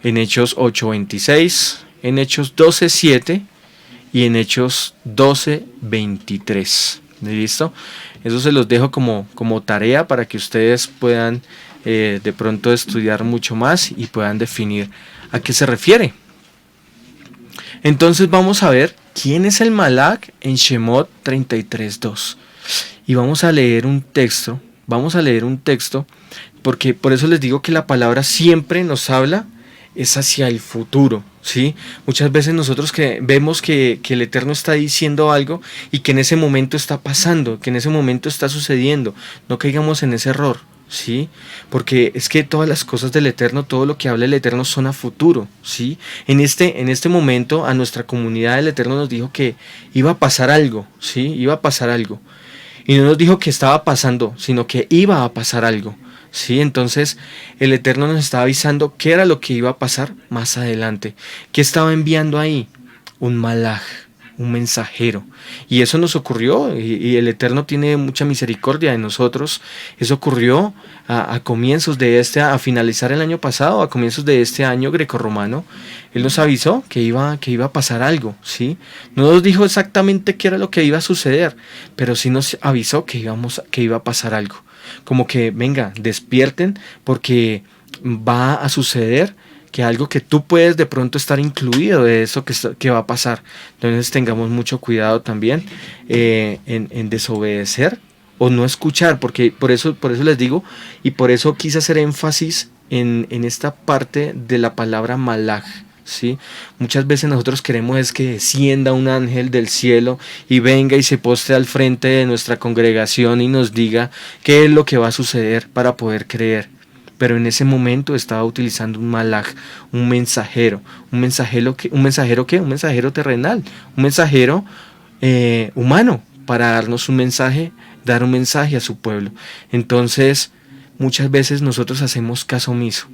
S2: en Hechos 8:26, en Hechos 12:7 y en Hechos 12:23. ¿Listo? Eso se los dejo como tarea para que ustedes puedan de pronto estudiar mucho más y puedan definir a qué se refiere. Entonces vamos a ver quién es el Malach en Shemot 33:2. Y vamos a leer un texto, porque por eso les digo que la palabra siempre nos habla es hacia el futuro, ¿sí? Muchas veces nosotros vemos que el Eterno está diciendo algo y que en ese momento está pasando, que en ese momento está sucediendo. No caigamos en ese error, ¿sí? Porque es que todas las cosas del Eterno, todo lo que habla el Eterno son a futuro, ¿sí? En este momento a nuestra comunidad el Eterno nos dijo que iba a pasar algo, ¿sí? Iba a pasar algo. Y no nos dijo que estaba pasando, sino que iba a pasar algo. Sí, entonces el Eterno nos estaba avisando qué era lo que iba a pasar más adelante. ¿Qué estaba enviando ahí? Un malaj, un mensajero. Y eso nos ocurrió, y el Eterno tiene mucha misericordia de nosotros. Eso ocurrió a comienzos a finalizar el año pasado, a comienzos de este año grecorromano. Él nos avisó que iba a pasar algo, ¿sí? No nos dijo exactamente qué era lo que iba a suceder, pero sí nos avisó que iba a pasar algo. Como que, venga, despierten porque va a suceder que algo que tú puedes de pronto estar incluido de eso que va a pasar. Entonces tengamos mucho cuidado también en desobedecer o no escuchar, porque por eso les digo, y por eso quise hacer énfasis en esta parte de la palabra malaj. ¿Sí? Muchas veces nosotros queremos es que descienda un ángel del cielo y venga y se postre al frente de nuestra congregación y nos diga qué es lo que va a suceder para poder creer. Pero en ese momento estaba utilizando un malaj, un mensajero terrenal, un mensajero humano para darnos un mensaje, dar un mensaje a su pueblo. Entonces muchas veces nosotros hacemos caso omiso,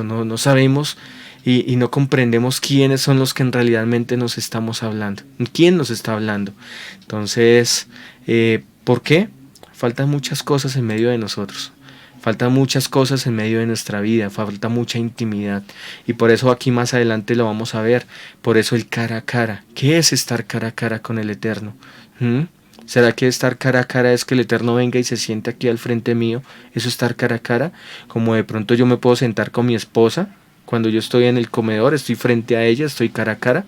S2: no sabemos y no comprendemos quiénes son los que en realidad nos estamos hablando, quién nos está hablando. Entonces, ¿por qué? Faltan muchas cosas en medio de nosotros, faltan muchas cosas en medio de nuestra vida, falta mucha intimidad, y por eso aquí más adelante lo vamos a ver. Por eso el cara a cara. ¿Qué es estar cara a cara con el Eterno? ¿Será que estar cara a cara es que el Eterno venga y se siente aquí al frente mío? ¿Eso es estar cara a cara? Como de pronto yo me puedo sentar con mi esposa, cuando yo estoy en el comedor, estoy frente a ella, estoy cara a cara.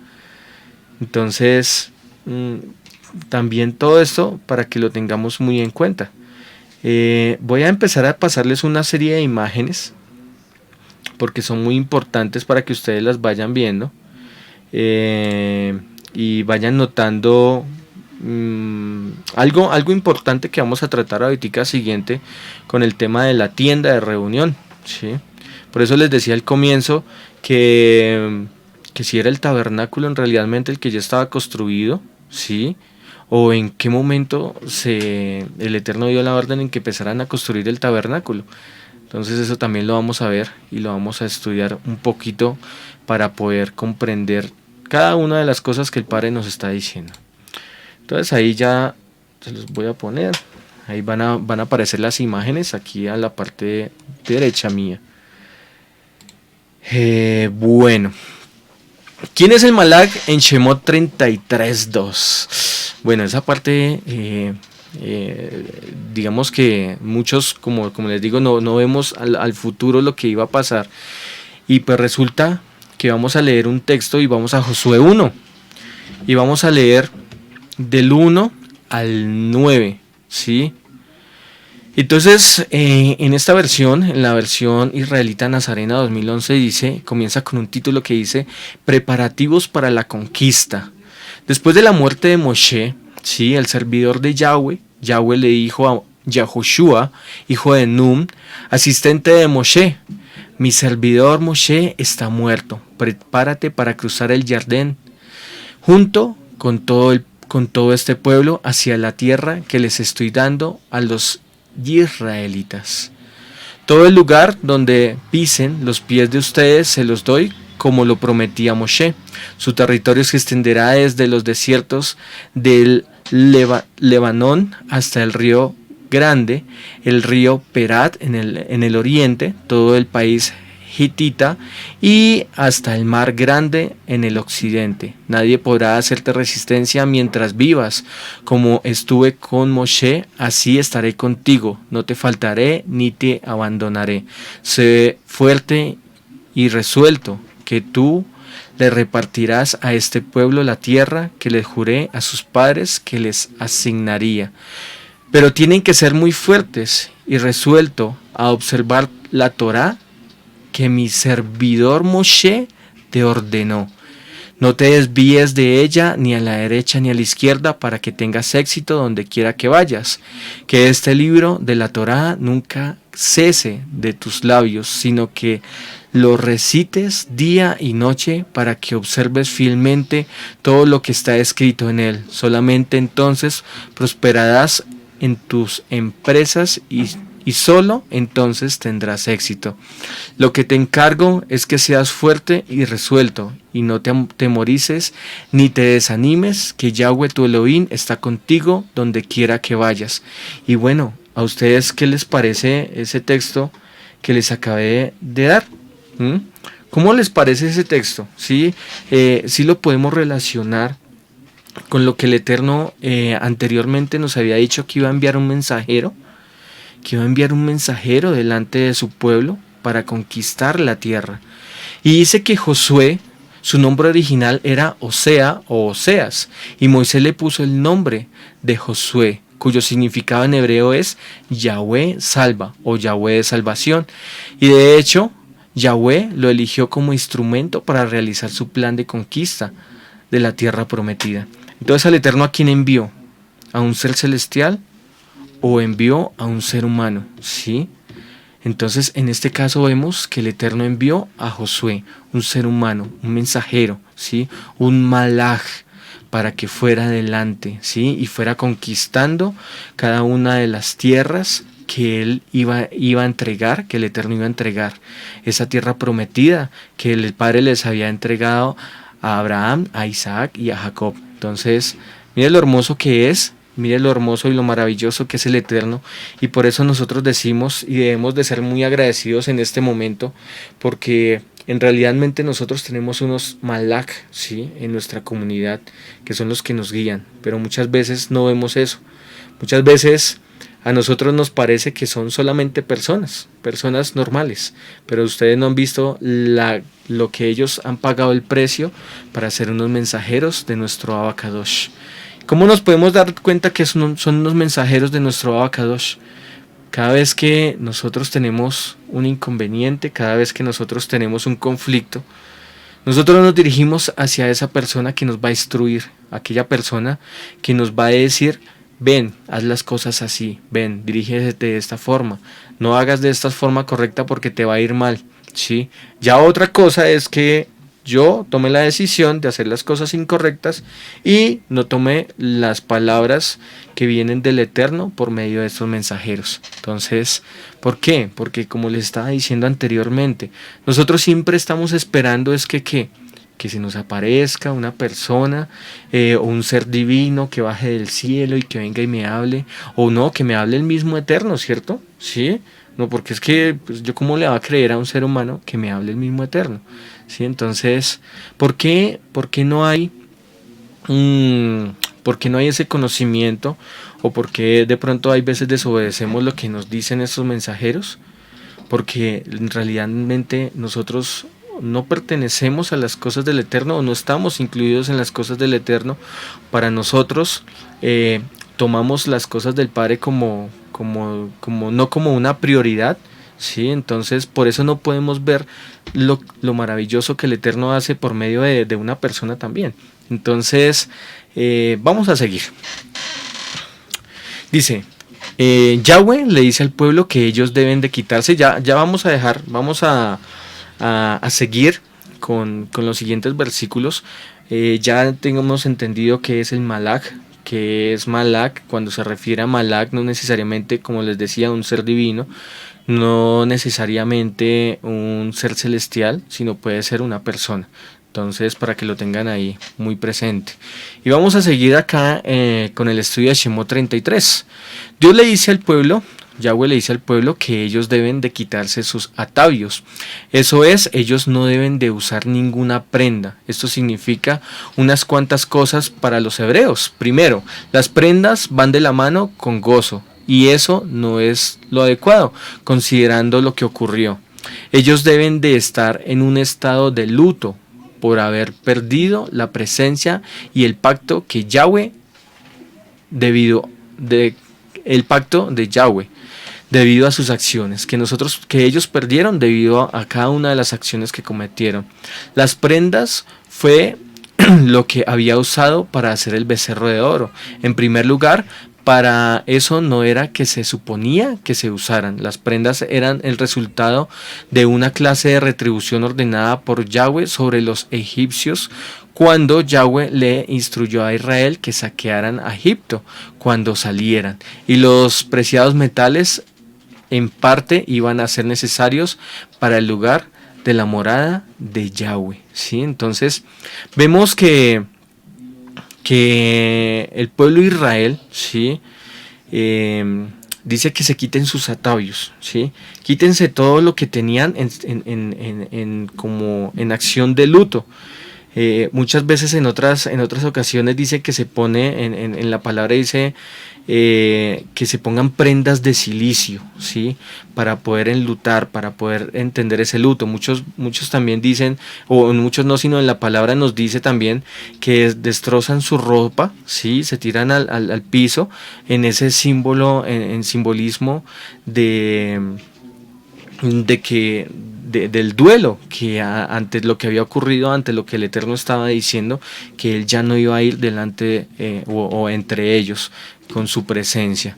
S2: Entonces, también todo esto para que lo tengamos muy en cuenta. Voy a empezar a pasarles una serie de imágenes, porque son muy importantes para que ustedes las vayan viendo y vayan notando algo importante que vamos a tratar ahorita siguiente con el tema de la tienda de reunión, ¿sí? Por eso les decía al comienzo que si era el tabernáculo en realidad el que ya estaba construido, ¿sí? O en qué momento el Eterno dio la orden en que empezaran a construir el tabernáculo. Entonces eso también lo vamos a ver y lo vamos a estudiar un poquito para poder comprender cada una de las cosas que el Padre nos está diciendo. Entonces ahí ya se los voy a poner. Ahí van a aparecer las imágenes aquí a la parte derecha mía. Bueno. ¿Quién es el Malach en Shemot 33:2? Bueno, esa parte, digamos que muchos, como les digo, no vemos al futuro lo que iba a pasar. Y pues resulta que vamos a leer un texto y vamos a Josué 1. Y vamos a leer del 1 al 9, ¿sí? Entonces, en esta versión, en la versión israelita Nazarena 2011, comienza con un título que dice Preparativos para la conquista. Después de la muerte de Moshe, ¿sí? El servidor de Yahweh le dijo a Yahoshua, hijo de Nun, asistente de Moshe, mi servidor Moshe está muerto, prepárate para cruzar el Jordán, junto con todo este pueblo hacia la tierra que les estoy dando a los israelitas. Todo el lugar donde pisen los pies de ustedes se los doy como lo prometí a Moshe. Su territorio se extenderá desde los desiertos del Lebanón hasta el río Grande, el río Perat en el oriente, todo el país hitita y hasta el mar grande en el occidente. Nadie podrá hacerte resistencia mientras vivas. Como estuve con Moshe, así estaré contigo. No te faltaré ni te abandonaré. Sé fuerte y resuelto, que tú le repartirás a este pueblo la tierra que les juré a sus padres que les asignaría. Pero tienen que ser muy fuertes y resuelto a observar la Torá que mi servidor Moshe te ordenó. No te desvíes de ella ni a la derecha ni a la izquierda para que tengas éxito donde quiera que vayas. Que este libro de la Torá nunca cese de tus labios, sino que lo recites día y noche para que observes fielmente todo lo que está escrito en él. Solamente entonces prosperarás en tus empresas y solo entonces tendrás éxito. Lo que te encargo es que seas fuerte y resuelto y no te atemorices ni te desanimes, que Yahweh tu Elohim está contigo donde quiera que vayas. Y bueno, ¿a ustedes qué les parece ese texto que les acabé de dar? ¿Cómo les parece ese texto? ¿Sí? Sí lo podemos relacionar con lo que el Eterno anteriormente nos había dicho, que iba a enviar un mensajero, delante de su pueblo para conquistar la tierra. Y dice que Josué, su nombre original era Osea o Oseas, y Moisés le puso el nombre de Josué, cuyo significado en hebreo es Yahweh salva o Yahweh de salvación. Y de hecho, Yahweh lo eligió como instrumento para realizar su plan de conquista de la tierra prometida. Entonces, ¿al Eterno a quién envió? ¿A un ser celestial o envió a un ser humano? ¿Sí? Entonces, en este caso vemos que el Eterno envió a Josué, un ser humano, un mensajero, ¿sí? Un malaj, para que fuera adelante, ¿sí? Y fuera conquistando cada una de las tierras que él iba a entregar, que el Eterno iba a entregar. Esa tierra prometida que el Padre les había entregado a Abraham, a Isaac y a Jacob. Entonces, mire lo hermoso que es, mire lo hermoso y lo maravilloso que es el Eterno, y por eso nosotros decimos y debemos de ser muy agradecidos en este momento, porque en realidad nosotros tenemos unos malak, ¿sí?, en nuestra comunidad, que son los que nos guían, pero muchas veces no vemos eso. Muchas veces a nosotros nos parece que son solamente personas normales, pero ustedes no han visto lo que ellos han pagado el precio para ser unos mensajeros de nuestro Abba Kadosh. ¿Cómo nos podemos dar cuenta que son unos mensajeros de nuestro Abba Kadosh? Cada vez que nosotros tenemos un inconveniente, cada vez que nosotros tenemos un conflicto, nosotros nos dirigimos hacia esa persona que nos va a instruir, aquella persona que nos va a decir: ven, haz las cosas así, ven, dirígete de esta forma, no hagas de esta forma correcta porque te va a ir mal, ¿sí? Ya otra cosa es que yo tomé la decisión de hacer las cosas incorrectas y no tomé las palabras que vienen del Eterno por medio de estos mensajeros. Entonces, ¿por qué? Porque, como les estaba diciendo anteriormente, nosotros siempre estamos esperando es que se nos aparezca una persona o un ser divino que baje del cielo y que venga y me hable, o no, que me hable el mismo Eterno, ¿cierto? ¿Sí? No, porque es que pues, yo cómo le va a creer a un ser humano que me hable el mismo Eterno, ¿sí? Entonces, ¿por qué no hay ese conocimiento, o por qué de pronto hay veces desobedecemos lo que nos dicen estos mensajeros? Porque en realidad nosotros no pertenecemos a las cosas del Eterno, o no estamos incluidos en las cosas del Eterno. Para nosotros tomamos las cosas del Padre no como una prioridad, ¿sí? Entonces por eso no podemos ver lo maravilloso que el Eterno hace por medio de una persona también. Entonces vamos a seguir. Dice: Yahweh le dice al pueblo que ellos deben de quitarse. Ya vamos a seguir con los siguientes versículos. Ya tengamos entendido que es el Malak, que es Malak. Cuando se refiere a Malak, no necesariamente, como les decía, un ser divino, no necesariamente un ser celestial, sino puede ser una persona. Entonces, para que lo tengan ahí muy presente. Y vamos a seguir acá con el estudio de Shemot 33. Dios le dice al pueblo: Yahweh le dice al pueblo que ellos deben de quitarse sus atavios. Eso es, ellos no deben de usar ninguna prenda. Esto significa unas cuantas cosas para los hebreos. Primero, las prendas van de la mano con gozo, y eso no es lo adecuado, considerando lo que ocurrió. Ellos deben de estar en un estado de luto por haber perdido la presencia y el pacto que Yahweh el pacto de Yahweh debido a sus acciones que ellos perdieron debido a cada una de las acciones que cometieron. Las prendas fue lo que había usado para hacer el becerro de oro. En primer lugar, para eso no era que se suponía que se usaran. Las prendas eran el resultado de una clase de retribución ordenada por Yahweh sobre los egipcios cuando Yahweh le instruyó a Israel que saquearan a Egipto cuando salieran. Y los preciados metales en parte iban a ser necesarios para el lugar de la morada de Yahweh, ¿sí? Entonces vemos que el pueblo de Israel, ¿sí? Dice que se quiten sus atavios, ¿sí? Quítense todo lo que tenían como en acción de luto. Muchas veces en otras ocasiones dice que se pone, en la palabra dice que se pongan prendas de silicio, ¿sí? Para poder enlutar, para poder entender ese luto. Muchos también dicen, o muchos no, sino en la palabra nos dice también que destrozan su ropa, ¿sí? Se tiran al piso en ese símbolo, en simbolismo del duelo que ante lo que había ocurrido, ante lo que el Eterno estaba diciendo, que él ya no iba a ir delante o entre ellos con su presencia.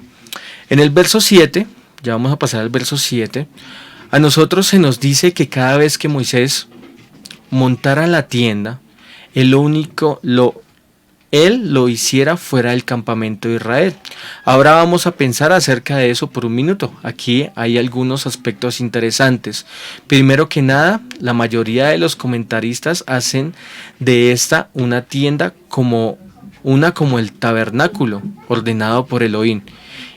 S2: En el verso 7, ya vamos a pasar al verso 7, a nosotros se nos dice que cada vez que Moisés montara la tienda, él lo hiciera fuera del campamento de Israel. Ahora vamos a pensar acerca de eso por un minuto. Aquí hay algunos aspectos interesantes. Primero que nada, la mayoría de los comentaristas hacen de esta una tienda como el tabernáculo ordenado por Elohim.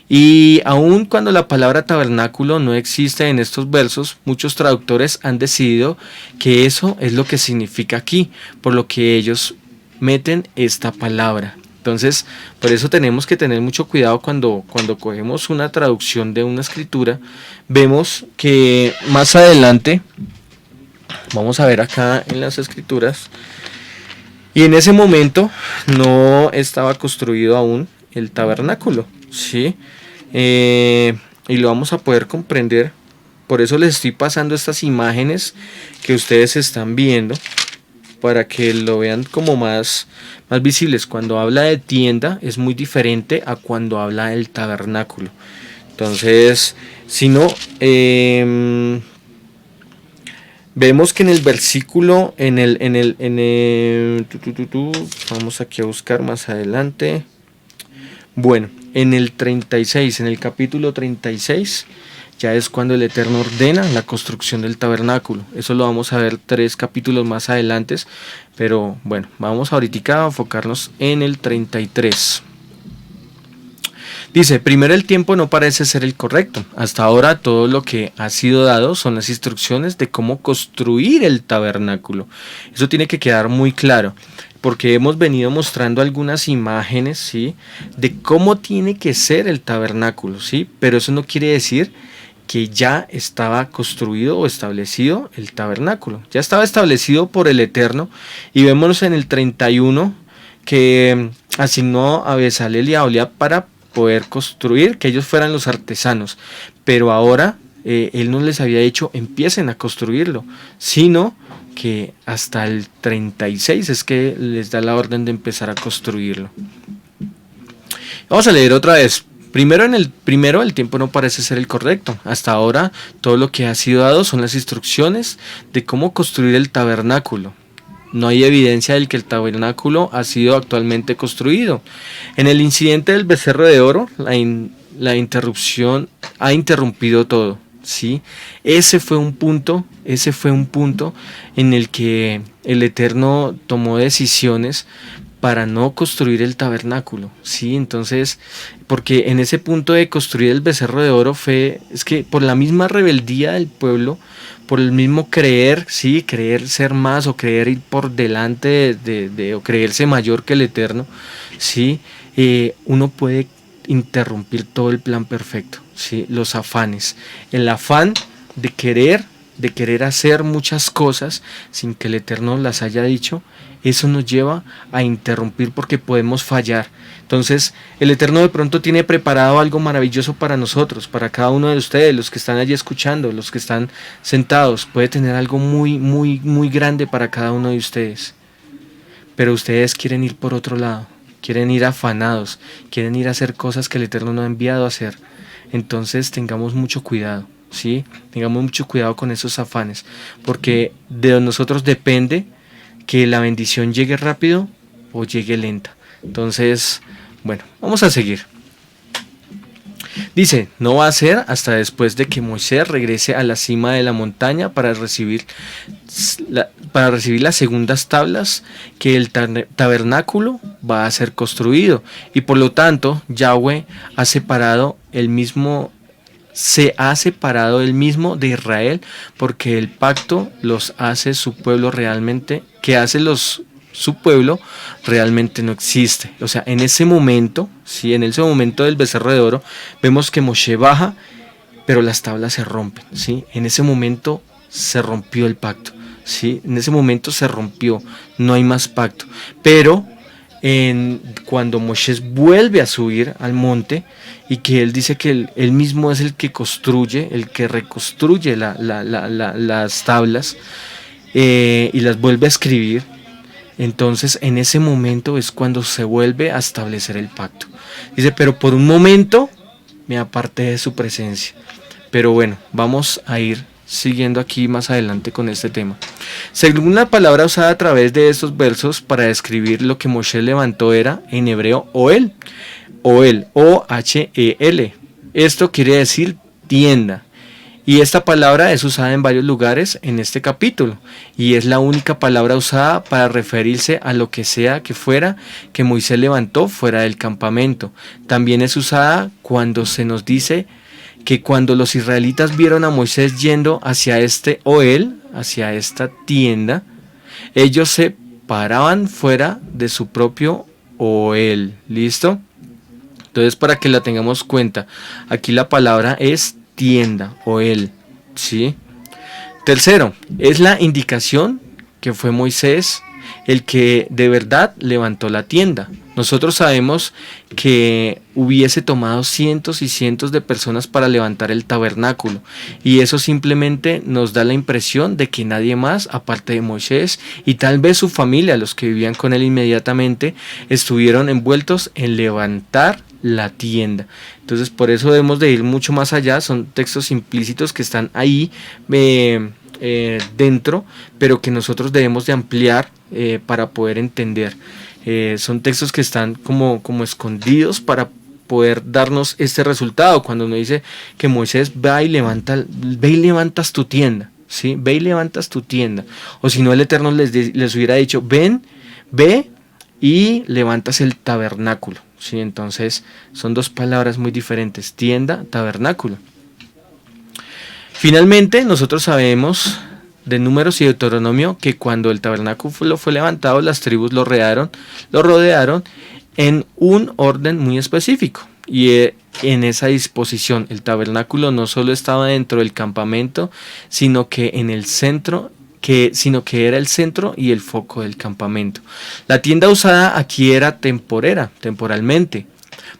S2: Y aun cuando la palabra tabernáculo no existe en estos versos, muchos traductores han decidido que eso es lo que significa aquí, por lo que ellos meten esta palabra. Entonces, por eso tenemos que tener mucho cuidado cuando cogemos una traducción de una escritura. Vemos que más adelante, vamos a ver acá en las escrituras, y en ese momento no estaba construido aún el tabernáculo, ¿sí? Y lo vamos a poder comprender. Por eso les estoy pasando estas imágenes que ustedes están viendo, para que lo vean como más visibles. Cuando habla de tienda es muy diferente a cuando habla del tabernáculo. Entonces, si no, vemos que en el versículo, vamos aquí a buscar más adelante. Bueno, en el 36, en el capítulo 36, ya es cuando el Eterno ordena la construcción del tabernáculo. Eso lo vamos a ver 3 capítulos más adelante, pero bueno, vamos ahorita a enfocarnos en el 33. Dice, primero el tiempo no parece ser el correcto. Hasta ahora todo lo que ha sido dado son las instrucciones de cómo construir el tabernáculo. Eso tiene que quedar muy claro, porque hemos venido mostrando algunas imágenes, ¿sí?, de cómo tiene que ser el tabernáculo, ¿sí? Pero eso no quiere decir que ya estaba construido o establecido el tabernáculo. Ya estaba establecido por el Eterno, y vemos en el 31 que asignó a Bezalel y a Aholiab para poder construir, que ellos fueran los artesanos. Pero ahora él no les había dicho empiecen a construirlo, sino que hasta el 36 es que les da la orden de empezar a construirlo. Vamos a leer otra vez. Primero, el tiempo no parece ser el correcto. Hasta ahora todo lo que ha sido dado son las instrucciones de cómo construir el tabernáculo. No hay evidencia de que el tabernáculo ha sido actualmente construido. En el incidente del becerro de oro, la interrupción ha interrumpido todo, ¿sí? Ese fue un punto en el que el Eterno tomó decisiones para no construir el tabernáculo, ¿sí? Entonces, porque en ese punto de construir el becerro de oro es que por la misma rebeldía del pueblo, por el mismo creer, ¿sí? Creer ser más o creer ir por delante o creerse mayor que el Eterno, ¿sí? Uno puede interrumpir todo el plan perfecto, ¿sí? Los afanes, el afán de querer hacer muchas cosas sin que el Eterno las haya dicho, eso nos lleva a interrumpir porque podemos fallar. Entonces el Eterno de pronto tiene preparado algo maravilloso para nosotros, para cada uno de ustedes, los que están allí escuchando, los que están sentados, puede tener algo muy, muy, muy grande para cada uno de ustedes. Pero ustedes quieren ir por otro lado, quieren ir afanados, quieren ir a hacer cosas que el Eterno no ha enviado a hacer. Entonces tengamos mucho cuidado, ¿sí? Tengamos mucho cuidado con esos afanes, porque de nosotros depende que la bendición llegue rápido o llegue lenta. Entonces, bueno, vamos a seguir. Dice, no va a ser hasta después de que Moisés regrese a la cima de la montaña para recibir las segundas tablas que el tabernáculo va a ser construido. Y por lo tanto, Yahweh se ha separado él mismo de Israel, porque el pacto los hace su pueblo realmente, su pueblo realmente no existe. O sea, en ese momento, ¿sí? En ese momento del becerro de oro, vemos que Moshe baja, pero las tablas se rompen, ¿sí? En ese momento se rompió el pacto, ¿sí? En ese momento se rompió, no hay más pacto. Pero cuando Moshe vuelve a subir al monte y que él dice que él mismo es el que construye, el que reconstruye las tablas y las vuelve a escribir, entonces en ese momento es cuando se vuelve a establecer el pacto. Dice, pero por un momento me aparté de su presencia. Pero bueno, vamos a ir siguiendo aquí más adelante con este tema. Según la palabra usada a través de estos versos para describir lo que Moshe levantó era en hebreo Ohel, O-H-E-L. Esto quiere decir tienda. Y esta palabra es usada en varios lugares en este capítulo. Y es la única palabra usada para referirse a lo que sea que fuera que Moisés levantó fuera del campamento. También es usada cuando se nos dice que cuando los israelitas vieron a Moisés yendo hacia este Ohel, hacia esta tienda, ellos se paraban fuera de su propio Ohel. ¿Listo? Entonces, para que la tengamos cuenta, aquí la palabra es tienda, Ohel, ¿sí? Tercero, es la indicación que fue Moisés el que de verdad levantó la tienda. Nosotros sabemos que hubiese tomado cientos y cientos de personas para levantar el tabernáculo, y eso simplemente nos da la impresión de que nadie más, aparte de Moisés y tal vez su familia, los que vivían con él inmediatamente, estuvieron envueltos en levantar la tienda. Entonces por eso debemos de ir mucho más allá. Son textos implícitos que están ahí dentro, pero que nosotros debemos de ampliar para poder entender. Son textos que están como escondidos para poder darnos este resultado. Cuando uno dice que Moisés ve y levantas tu tienda, ¿sí? Ve y levantas tu tienda. O si no, el Eterno les hubiera dicho, ve y levantas el tabernáculo, ¿sí? Entonces son dos palabras muy diferentes, tienda, tabernáculo. Finalmente, nosotros sabemos de Números y Deuteronomio que cuando el tabernáculo fue levantado, las tribus lo rodearon en un orden muy específico. Y en esa disposición, el tabernáculo no solo estaba dentro del campamento, sino que en el centro, sino que era el centro y el foco del campamento. La tienda usada aquí era temporalmente.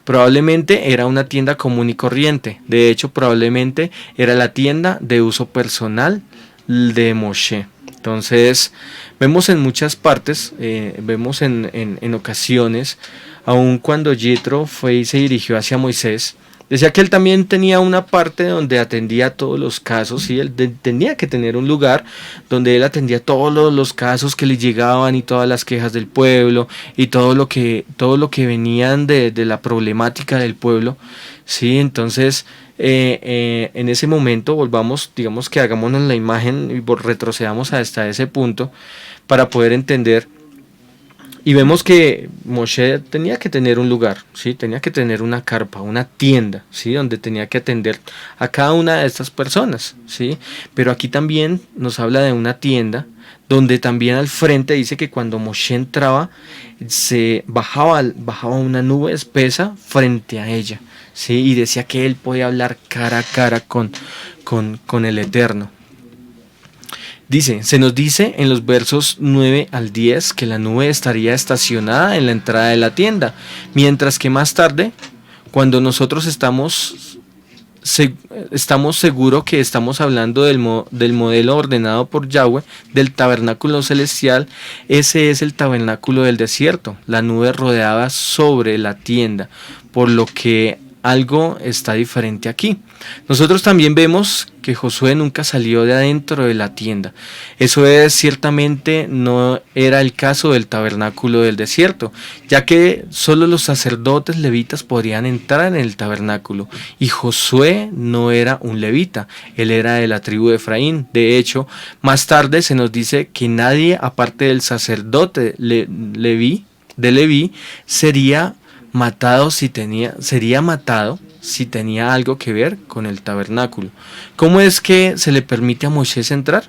S2: Probablemente era una tienda común y corriente. De hecho, probablemente era la tienda de uso personal de Moshe. Entonces, vemos en muchas partes, vemos en ocasiones, aun cuando Yetro fue y se dirigió hacia Moisés, decía que él también tenía una parte donde atendía todos los casos, y él tenía que tener un lugar donde él atendía todos los casos que le llegaban y todas las quejas del pueblo y todo lo que venían de la problemática del pueblo, ¿sí? Entonces, en ese momento volvamos, digamos que hagámonos la imagen y retrocedamos hasta ese punto para poder entender Y vemos que Moshe tenía que tener un lugar, ¿sí? Tenía que tener una carpa, una tienda, ¿sí? Donde tenía que atender a cada una de estas personas, ¿sí? Pero aquí también nos habla de una tienda donde también al frente dice que cuando Moshe entraba se bajaba una nube espesa frente a ella, ¿sí? Y decía que él podía hablar cara a cara con el Eterno. Se nos dice en los versos 9 al 10 que la nube estaría estacionada en la entrada de la tienda, mientras que más tarde, cuando nosotros estamos seguros que estamos hablando del modelo ordenado por Yahweh, del tabernáculo celestial, ese es el tabernáculo del desierto. La nube rodeaba sobre la tienda, por lo que algo está diferente aquí. Nosotros también vemos que Josué nunca salió de adentro de la tienda. Eso ciertamente no era el caso del tabernáculo del desierto, ya que solo los sacerdotes levitas podrían entrar en el tabernáculo, y Josué no era un levita, él era de la tribu de Efraín. De hecho, más tarde se nos dice que nadie aparte del sacerdote de Leví sería matado si tenía algo que ver con el tabernáculo. ¿Cómo es que se le permite a Moisés entrar?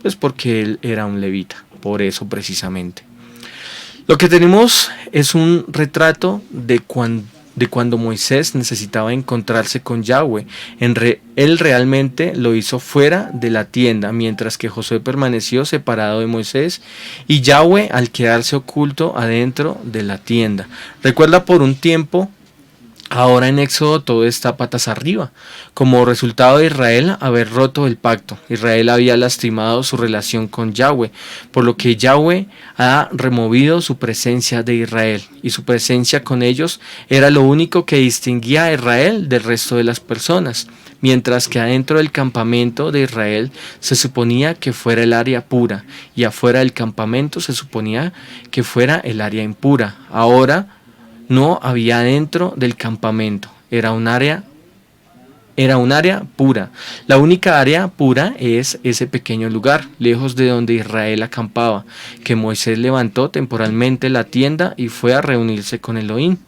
S2: Pues porque él era un levita, por eso precisamente. Lo que tenemos es un retrato de cuando Moisés necesitaba encontrarse con Yahweh. Él realmente lo hizo fuera de la tienda, mientras que Josué permaneció separado de Moisés y Yahweh al quedarse oculto adentro de la tienda. Recuerda, por un tiempo, ahora en Éxodo todo está patas arriba, como resultado de Israel haber roto el pacto. Israel había lastimado su relación con Yahweh, por lo que Yahweh ha removido su presencia de Israel, y su presencia con ellos era lo único que distinguía a Israel del resto de las personas, mientras que adentro del campamento de Israel se suponía que fuera el área pura, y afuera del campamento se suponía que fuera el área impura. Ahora no había dentro del campamento, era un área pura. La única área pura es ese pequeño lugar, lejos de donde Israel acampaba, que Moisés levantó temporalmente la tienda y fue a reunirse con Elohim.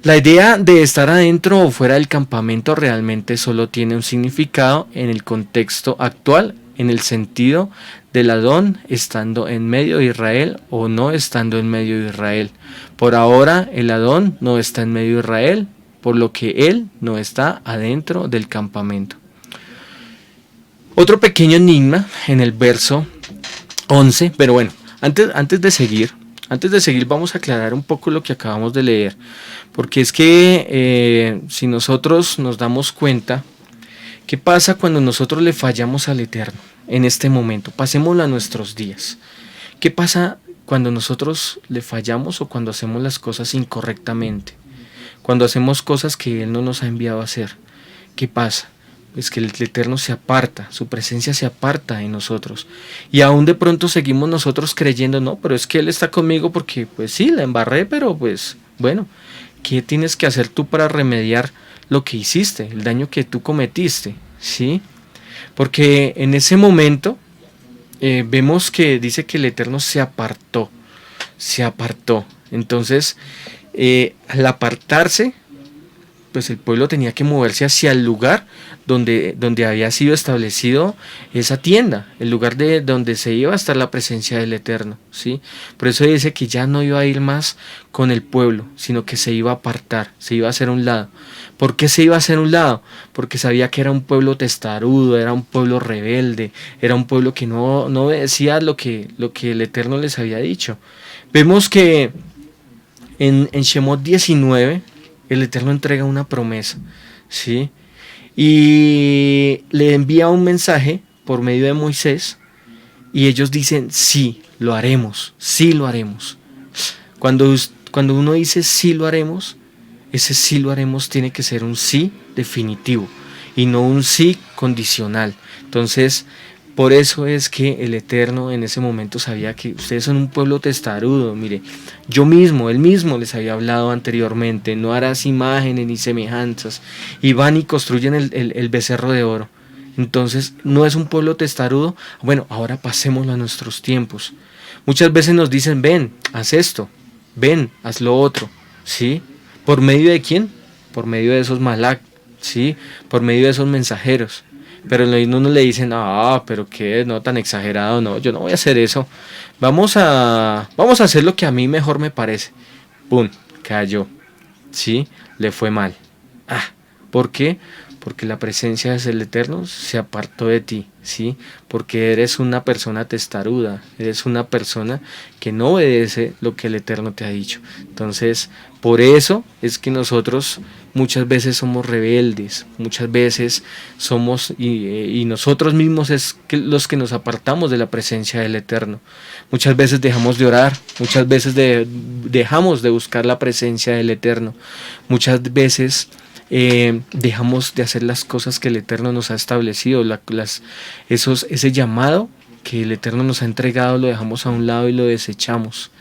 S2: La idea de estar adentro o fuera del campamento realmente solo tiene un significado en el contexto actual, en el sentido del Adón estando en medio de Israel o no estando en medio de Israel. Por ahora el Adón no está en medio de Israel, por lo que él no está adentro del campamento. Otro pequeño enigma en el verso 11, pero bueno, antes de seguir vamos a aclarar un poco lo que acabamos de leer, porque es que si nosotros nos damos cuenta, ¿qué pasa cuando nosotros le fallamos al Eterno en este momento? Pasémoslo a nuestros días. ¿Qué pasa cuando nosotros le fallamos o cuando hacemos las cosas incorrectamente? Cuando hacemos cosas que Él no nos ha enviado a hacer. ¿Qué pasa? Es que el Eterno se aparta, su presencia se aparta de nosotros. Y aún de pronto seguimos nosotros creyendo, no, pero es que Él está conmigo porque pues sí, la embarré, pero pues bueno, ¿qué tienes que hacer tú para remediar lo que hiciste, el daño que tú cometiste? ¿Sí? Porque en ese momento vemos que dice que el Eterno se apartó. Entonces, al apartarse, pues el pueblo tenía que moverse hacia el lugar donde había sido establecido esa tienda, el lugar de donde se iba a estar la presencia del Eterno, ¿sí? Por eso dice que ya no iba a ir más con el pueblo, sino que se iba a apartar, se iba a hacer a un lado. ¿Por qué se iba a hacer a un lado? Porque sabía que era un pueblo testarudo, era un pueblo rebelde, era un pueblo que no obedecía lo que el Eterno les había dicho. Vemos que en Shemot 19 el Eterno entrega una promesa, ¿sí? Y le envía un mensaje por medio de Moisés y ellos dicen, sí, lo haremos, sí lo haremos. Cuando uno dice sí lo haremos, ese sí lo haremos tiene que ser un sí definitivo y no un sí condicional. Entonces, por eso es que el Eterno en ese momento sabía que ustedes son un pueblo testarudo. Mire, él mismo les había hablado anteriormente, no harás imágenes ni semejanzas, y van y construyen el becerro de oro. Entonces, no es un pueblo testarudo. Bueno, ahora pasémoslo a nuestros tiempos. Muchas veces nos dicen, ven, haz esto, ven, haz lo otro, ¿sí? ¿Por medio de quién? Por medio de esos malak, ¿sí? Por medio de esos mensajeros. Pero uno le dicen, pero qué, no tan exagerado, no, yo no voy a hacer eso. Vamos a hacer lo que a mí mejor me parece. ¡Pum! Cayó, ¿sí? Le fue mal. ¿Por qué? Porque la presencia del Eterno se apartó de ti, ¿sí? Porque eres una persona testaruda, eres una persona que no obedece lo que el Eterno te ha dicho. Entonces, por eso es que nosotros muchas veces somos rebeldes, muchas veces somos, y nosotros mismos es los que nos apartamos de la presencia del Eterno. Muchas veces dejamos de orar, muchas veces dejamos de buscar la presencia del Eterno, muchas veces dejamos de hacer las cosas que el Eterno nos ha establecido, ese llamado que el Eterno nos ha entregado, lo dejamos a un lado y lo desechamos.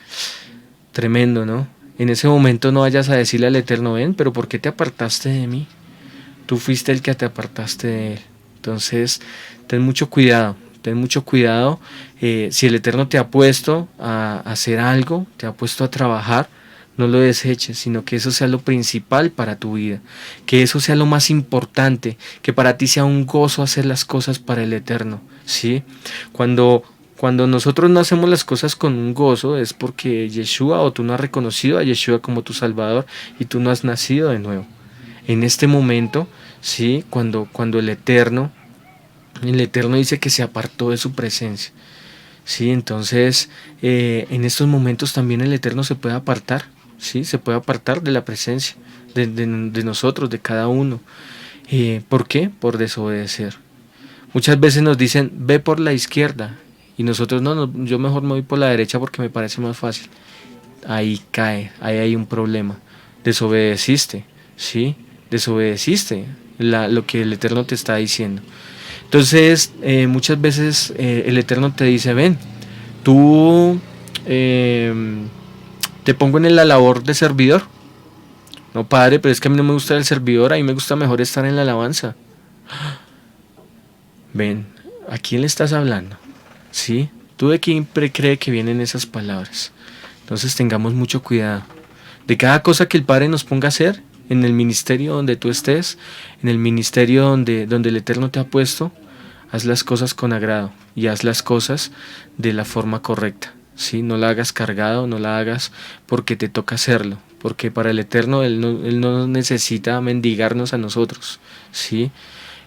S2: Tremendo, ¿no? En ese momento no vayas a decirle al Eterno, ven, pero ¿por qué te apartaste de mí? Tú fuiste el que te apartaste de él. Entonces, ten mucho cuidado. Si el Eterno te ha puesto a hacer algo, te ha puesto a trabajar, no lo deseches, sino que eso sea lo principal para tu vida, que eso sea lo más importante, que para ti sea un gozo hacer las cosas para el Eterno, ¿sí? Cuando nosotros no hacemos las cosas con un gozo es porque Yeshua, o tú no has reconocido a Yeshua como tu Salvador y tú no has nacido de nuevo. En este momento, ¿sí? Cuando el Eterno dice que se apartó de su presencia, ¿sí? Entonces, en estos momentos también el Eterno se puede apartar, ¿sí? Se puede apartar de la presencia de nosotros, de cada uno. ¿Por qué? Por desobedecer. Muchas veces nos dicen, ve por la izquierda, y nosotros no, yo mejor me voy por la derecha porque me parece más fácil. Ahí hay un problema. Desobedeciste, ¿sí? Desobedeciste lo que el Eterno te está diciendo. Entonces, muchas veces el Eterno te dice, ven, tú te pongo en la labor de servidor. No, padre, pero es que a mí no me gusta el servidor, a mí me gusta mejor estar en la alabanza. Ven, ¿a quién le estás hablando? ¿Sí? ¿Tú de quién cree que vienen esas palabras? Entonces tengamos mucho cuidado. De cada cosa que el Padre nos ponga a hacer, en el ministerio donde tú estés, en el ministerio donde el Eterno te ha puesto, haz las cosas con agrado y haz las cosas de la forma correcta. ¿Sí? No la hagas cargado, no la hagas porque te toca hacerlo, porque para el Eterno Él no necesita mendigarnos a nosotros, ¿sí?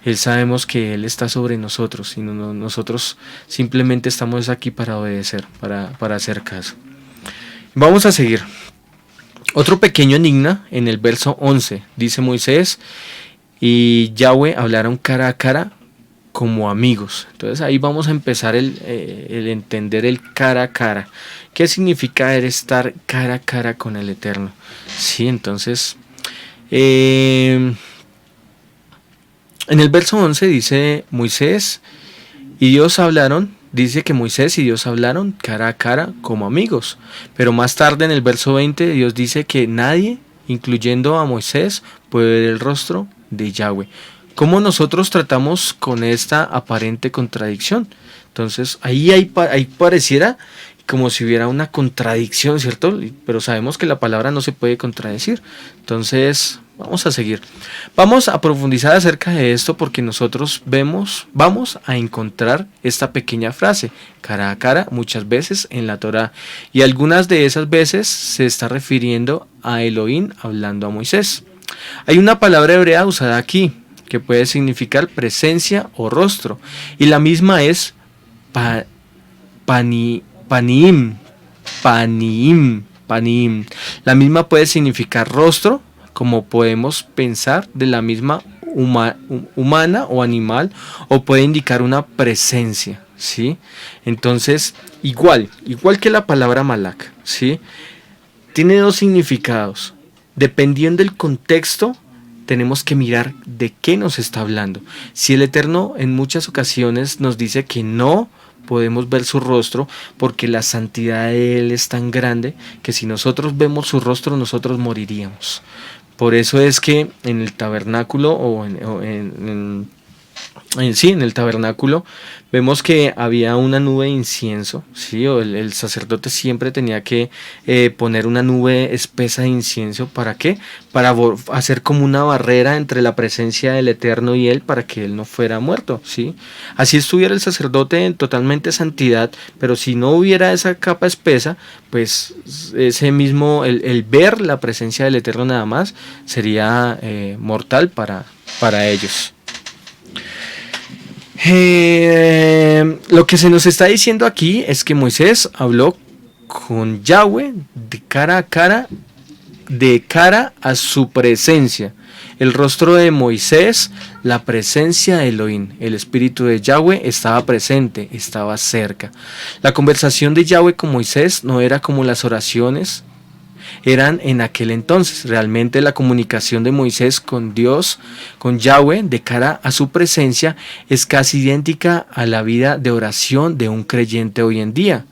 S2: Él sabemos que Él está sobre nosotros y nosotros simplemente estamos aquí para obedecer, para hacer caso. Vamos a seguir. Otro pequeño enigma en el verso 11. Dice Moisés y Yahweh hablaron cara a cara como amigos. Entonces ahí vamos a empezar el entender el cara a cara. ¿Qué significa estar cara a cara con el Eterno? Sí, entonces en el verso 11 dice Moisés y Dios hablaron, dice que Moisés y Dios hablaron cara a cara como amigos. Pero más tarde en el verso 20 Dios dice que nadie, incluyendo a Moisés, puede ver el rostro de Yahweh. ¿Cómo nosotros tratamos con esta aparente contradicción? Entonces ahí pareciera como si hubiera una contradicción, ¿cierto? Pero sabemos que la palabra no se puede contradecir. Entonces vamos a seguir. Vamos a profundizar acerca de esto porque nosotros vamos a encontrar esta pequeña frase, cara a cara, muchas veces en la Torá. Y algunas de esas veces se está refiriendo a Elohim hablando a Moisés. Hay una palabra hebrea usada aquí que puede significar presencia o rostro. Y la misma es Paniim. La misma puede significar rostro, como podemos pensar de la misma humana o animal, o puede indicar una presencia, ¿sí? Entonces, igual que la palabra malak, ¿sí? Tiene dos significados. Dependiendo del contexto, tenemos que mirar de qué nos está hablando. Si el Eterno en muchas ocasiones nos dice que no podemos ver su rostro porque la santidad de Él es tan grande que si nosotros vemos su rostro nosotros moriríamos. Por eso es que en el tabernáculo o en en el tabernáculo, vemos que había una nube de incienso, ¿sí? O el sacerdote siempre tenía que poner una nube espesa de incienso. ¿Para qué? Para hacer como una barrera entre la presencia del Eterno y él, para que él no fuera muerto, ¿sí? Así estuviera el sacerdote en totalmente santidad, pero si no hubiera esa capa espesa, pues ese mismo, el ver la presencia del Eterno nada más, sería mortal para ellos. Lo que se nos está diciendo aquí es que Moisés habló con Yahweh de cara a su presencia. El rostro de Moisés, la presencia de Elohim, el espíritu de Yahweh estaba presente, estaba cerca. La conversación de Yahweh con Moisés no era como las oraciones eran en aquel entonces. Realmente la comunicación de Moisés con Dios, con Yahweh, de cara a su presencia, es casi idéntica a la vida de oración de un creyente hoy en día.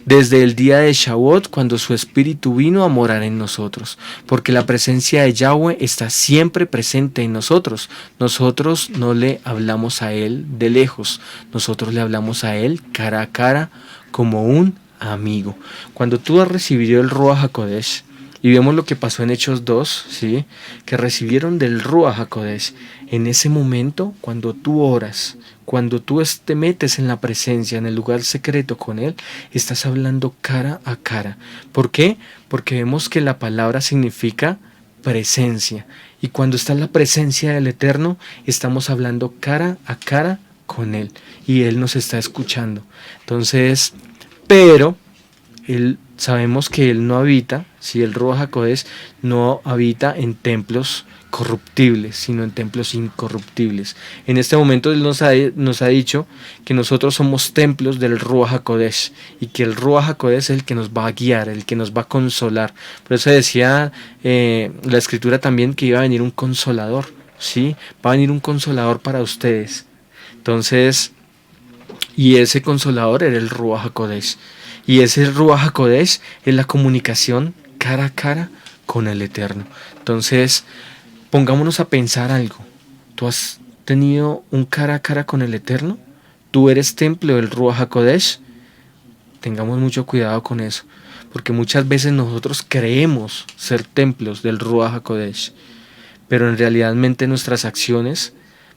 S2: Desde el día de Shavuot, cuando su espíritu vino a morar en nosotros, porque la presencia de Yahweh está siempre presente en nosotros. Nosotros no le hablamos a él de lejos, nosotros le hablamos a él cara a cara como un amigo. Cuando tú has recibido el Ruach HaKodesh, y vemos lo que pasó en Hechos 2, ¿sí? Que recibieron del Ruach HaKodesh, en ese momento, cuando tú oras, cuando tú te metes en la presencia, en el lugar secreto con él, estás hablando cara a cara. ¿Por qué? Porque vemos que la palabra significa presencia, y cuando está la presencia del Eterno, estamos hablando cara a cara con él, y él nos está escuchando. Entonces, pero sabemos que él no habita, si el Ruach HaKodesh no habita en templos corruptibles, sino en templos incorruptibles. En este momento él nos ha dicho que nosotros somos templos del Ruach HaKodesh, y que el Ruach HaKodesh es el que nos va a guiar, el que nos va a consolar. Por eso decía la escritura también que iba a venir un consolador, ¿sí? Va a venir un consolador para ustedes. Entonces, y ese consolador era el Ruach HaKodesh. Y ese Ruach HaKodesh es la comunicación cara a cara con el Eterno. Entonces, pongámonos a pensar algo. ¿Tú has tenido un cara a cara con el Eterno? ¿Tú eres templo del Ruach HaKodesh? Tengamos mucho cuidado con eso, porque muchas veces nosotros creemos ser templos del Ruach HaKodesh, pero en realidad nuestras acciones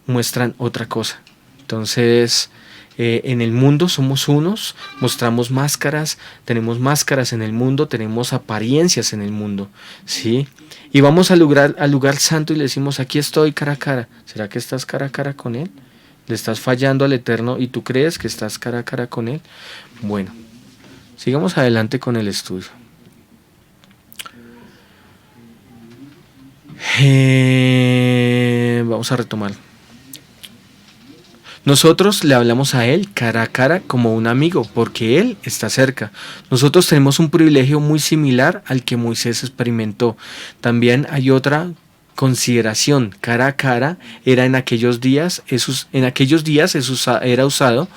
S2: muestran otra cosa. Entonces, en el mundo somos unos, mostramos máscaras, tenemos máscaras en el mundo, tenemos apariencias en el mundo, ¿sí? Y vamos al lugar santo y le decimos, aquí estoy cara a cara. ¿Será que estás cara a cara con él? ¿Le estás fallando al Eterno y tú crees que estás cara a cara con él? Bueno, sigamos adelante con el estudio. Vamos a retomar. Nosotros le hablamos a él cara a cara como un amigo, porque él está cerca. Nosotros tenemos un privilegio muy similar al que Moisés experimentó. También hay otra consideración. Cara a cara era en aquellos días era usado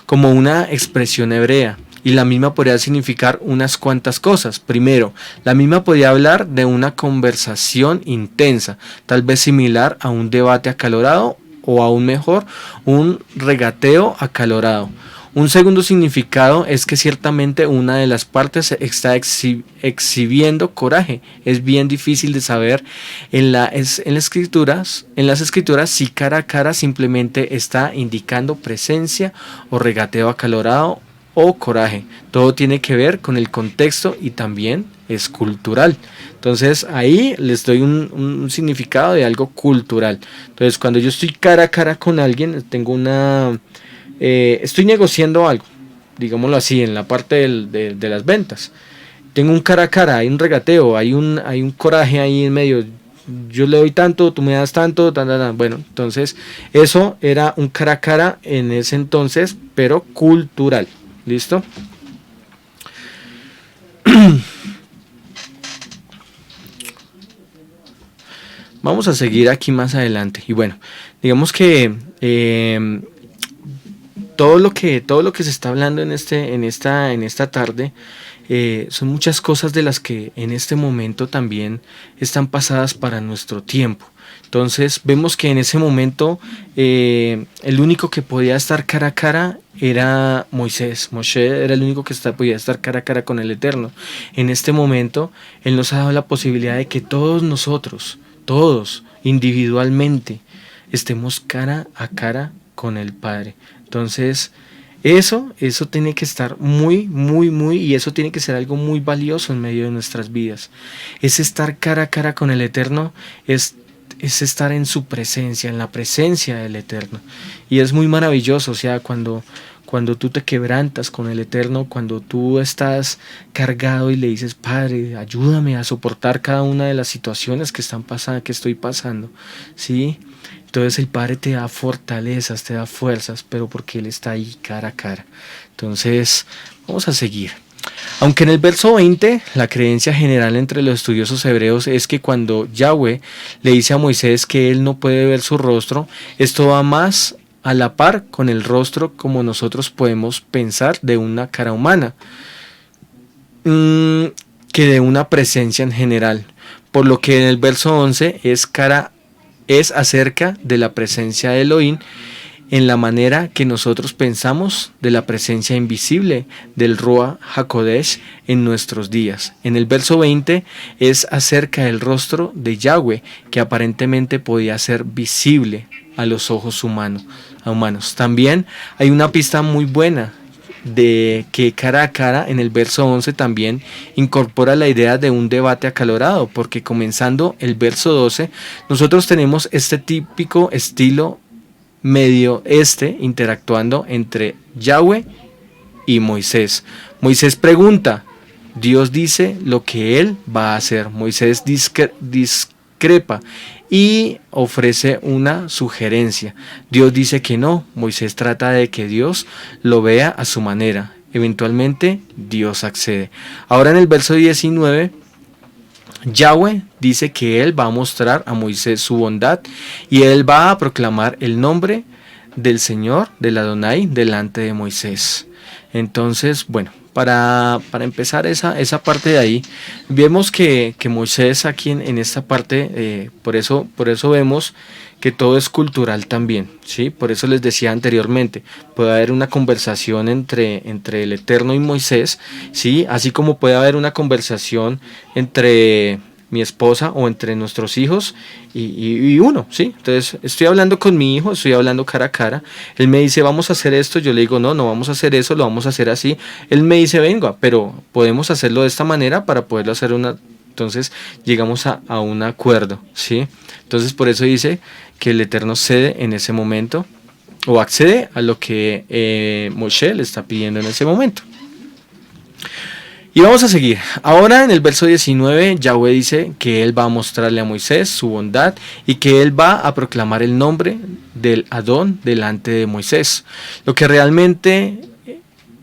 S2: como una expresión hebrea. Y la misma podría significar unas cuantas cosas. Primero, la misma podía hablar de una conversación intensa, tal vez similar a un debate acalorado, o aún mejor, un regateo acalorado. Un segundo significado es que ciertamente una de las partes está exhibiendo coraje. Es bien difícil de saber en las escrituras si cara a cara simplemente está indicando presencia o regateo acalorado o coraje. Todo tiene que ver con el contexto y también es cultural. Entonces ahí les doy un significado de algo cultural. Entonces cuando yo estoy cara a cara con alguien, tengo estoy negociando algo, digámoslo así, en la parte de las ventas. Tengo un cara a cara, hay un regateo, hay un coraje ahí en medio. Yo le doy tanto, tú me das tanto, Bueno, entonces eso era un cara a cara en ese entonces, pero cultural. ¿Listo? Vamos a seguir aquí más adelante. Y bueno, digamos que todo lo que se está hablando en esta tarde son muchas cosas de las que en este momento también están pasadas para nuestro tiempo. Entonces vemos que en ese momento el único que podía estar cara a cara era Moisés. Moshe era el único que podía estar cara a cara con el Eterno. En este momento Él nos ha dado la posibilidad de que todos nosotros, todos individualmente, estemos cara a cara con el Padre. Entonces eso tiene que estar muy, y eso tiene que ser algo muy valioso en medio de nuestras vidas. Es estar cara a cara con el Eterno, es estar en su presencia, en la presencia del Eterno. Y es muy maravilloso, o sea, cuando tú te quebrantas con el Eterno, cuando tú estás cargado y le dices, Padre, ayúdame a soportar cada una de las situaciones que estoy pasando, ¿sí? Entonces el Padre te da fortalezas, te da fuerzas, pero porque Él está ahí cara a cara. Entonces, vamos a seguir. Aunque en el verso 20, la creencia general entre los estudiosos hebreos es que cuando Yahweh le dice a Moisés que él no puede ver su rostro, esto va más a la par con el rostro como nosotros podemos pensar de una cara humana, que de una presencia en general. Por lo que en el verso 11 es acerca de la presencia de Elohim en la manera que nosotros pensamos de la presencia invisible del Ruach HaKodesh en nuestros días. En el verso 20 es acerca del rostro de Yahweh que aparentemente podía ser visible a los ojos humanos. También hay una pista muy buena de que cara a cara en el verso 11 también incorpora la idea de un debate acalorado, porque comenzando el verso 12 nosotros tenemos este típico estilo medio interactuando entre Yahweh y Moisés. Moisés pregunta, Dios dice lo que él va a hacer. Moisés discrepa y ofrece una sugerencia. Dios dice que no. Moisés trata de que Dios lo vea a su manera. Eventualmente Dios accede. Ahora en el verso 19 Yahweh dice que Él va a mostrar a Moisés su bondad y Él va a proclamar el nombre del Señor, del Adonai, delante de Moisés. Entonces, bueno, para empezar esa parte de ahí, vemos que Moisés aquí en esta parte, por eso vemos que todo es cultural también, ¿sí? Por eso les decía anteriormente, puede haber una conversación entre el Eterno y Moisés, ¿sí? Así como puede haber una conversación entre mi esposa o entre nuestros hijos y uno, ¿sí? Entonces estoy hablando con mi hijo, estoy hablando cara a cara, él me dice vamos a hacer esto, yo le digo no vamos a hacer eso, lo vamos a hacer así, él me dice venga, pero podemos hacerlo de esta manera para poderlo hacer entonces llegamos a un acuerdo, ¿sí? Entonces por eso dice que el Eterno cede en ese momento o accede a lo que Moshe le está pidiendo en ese momento. Y vamos a seguir. Ahora en el verso 19 Yahweh dice que Él va a mostrarle a Moisés su bondad y que Él va a proclamar el nombre del Adón delante de Moisés. Lo que realmente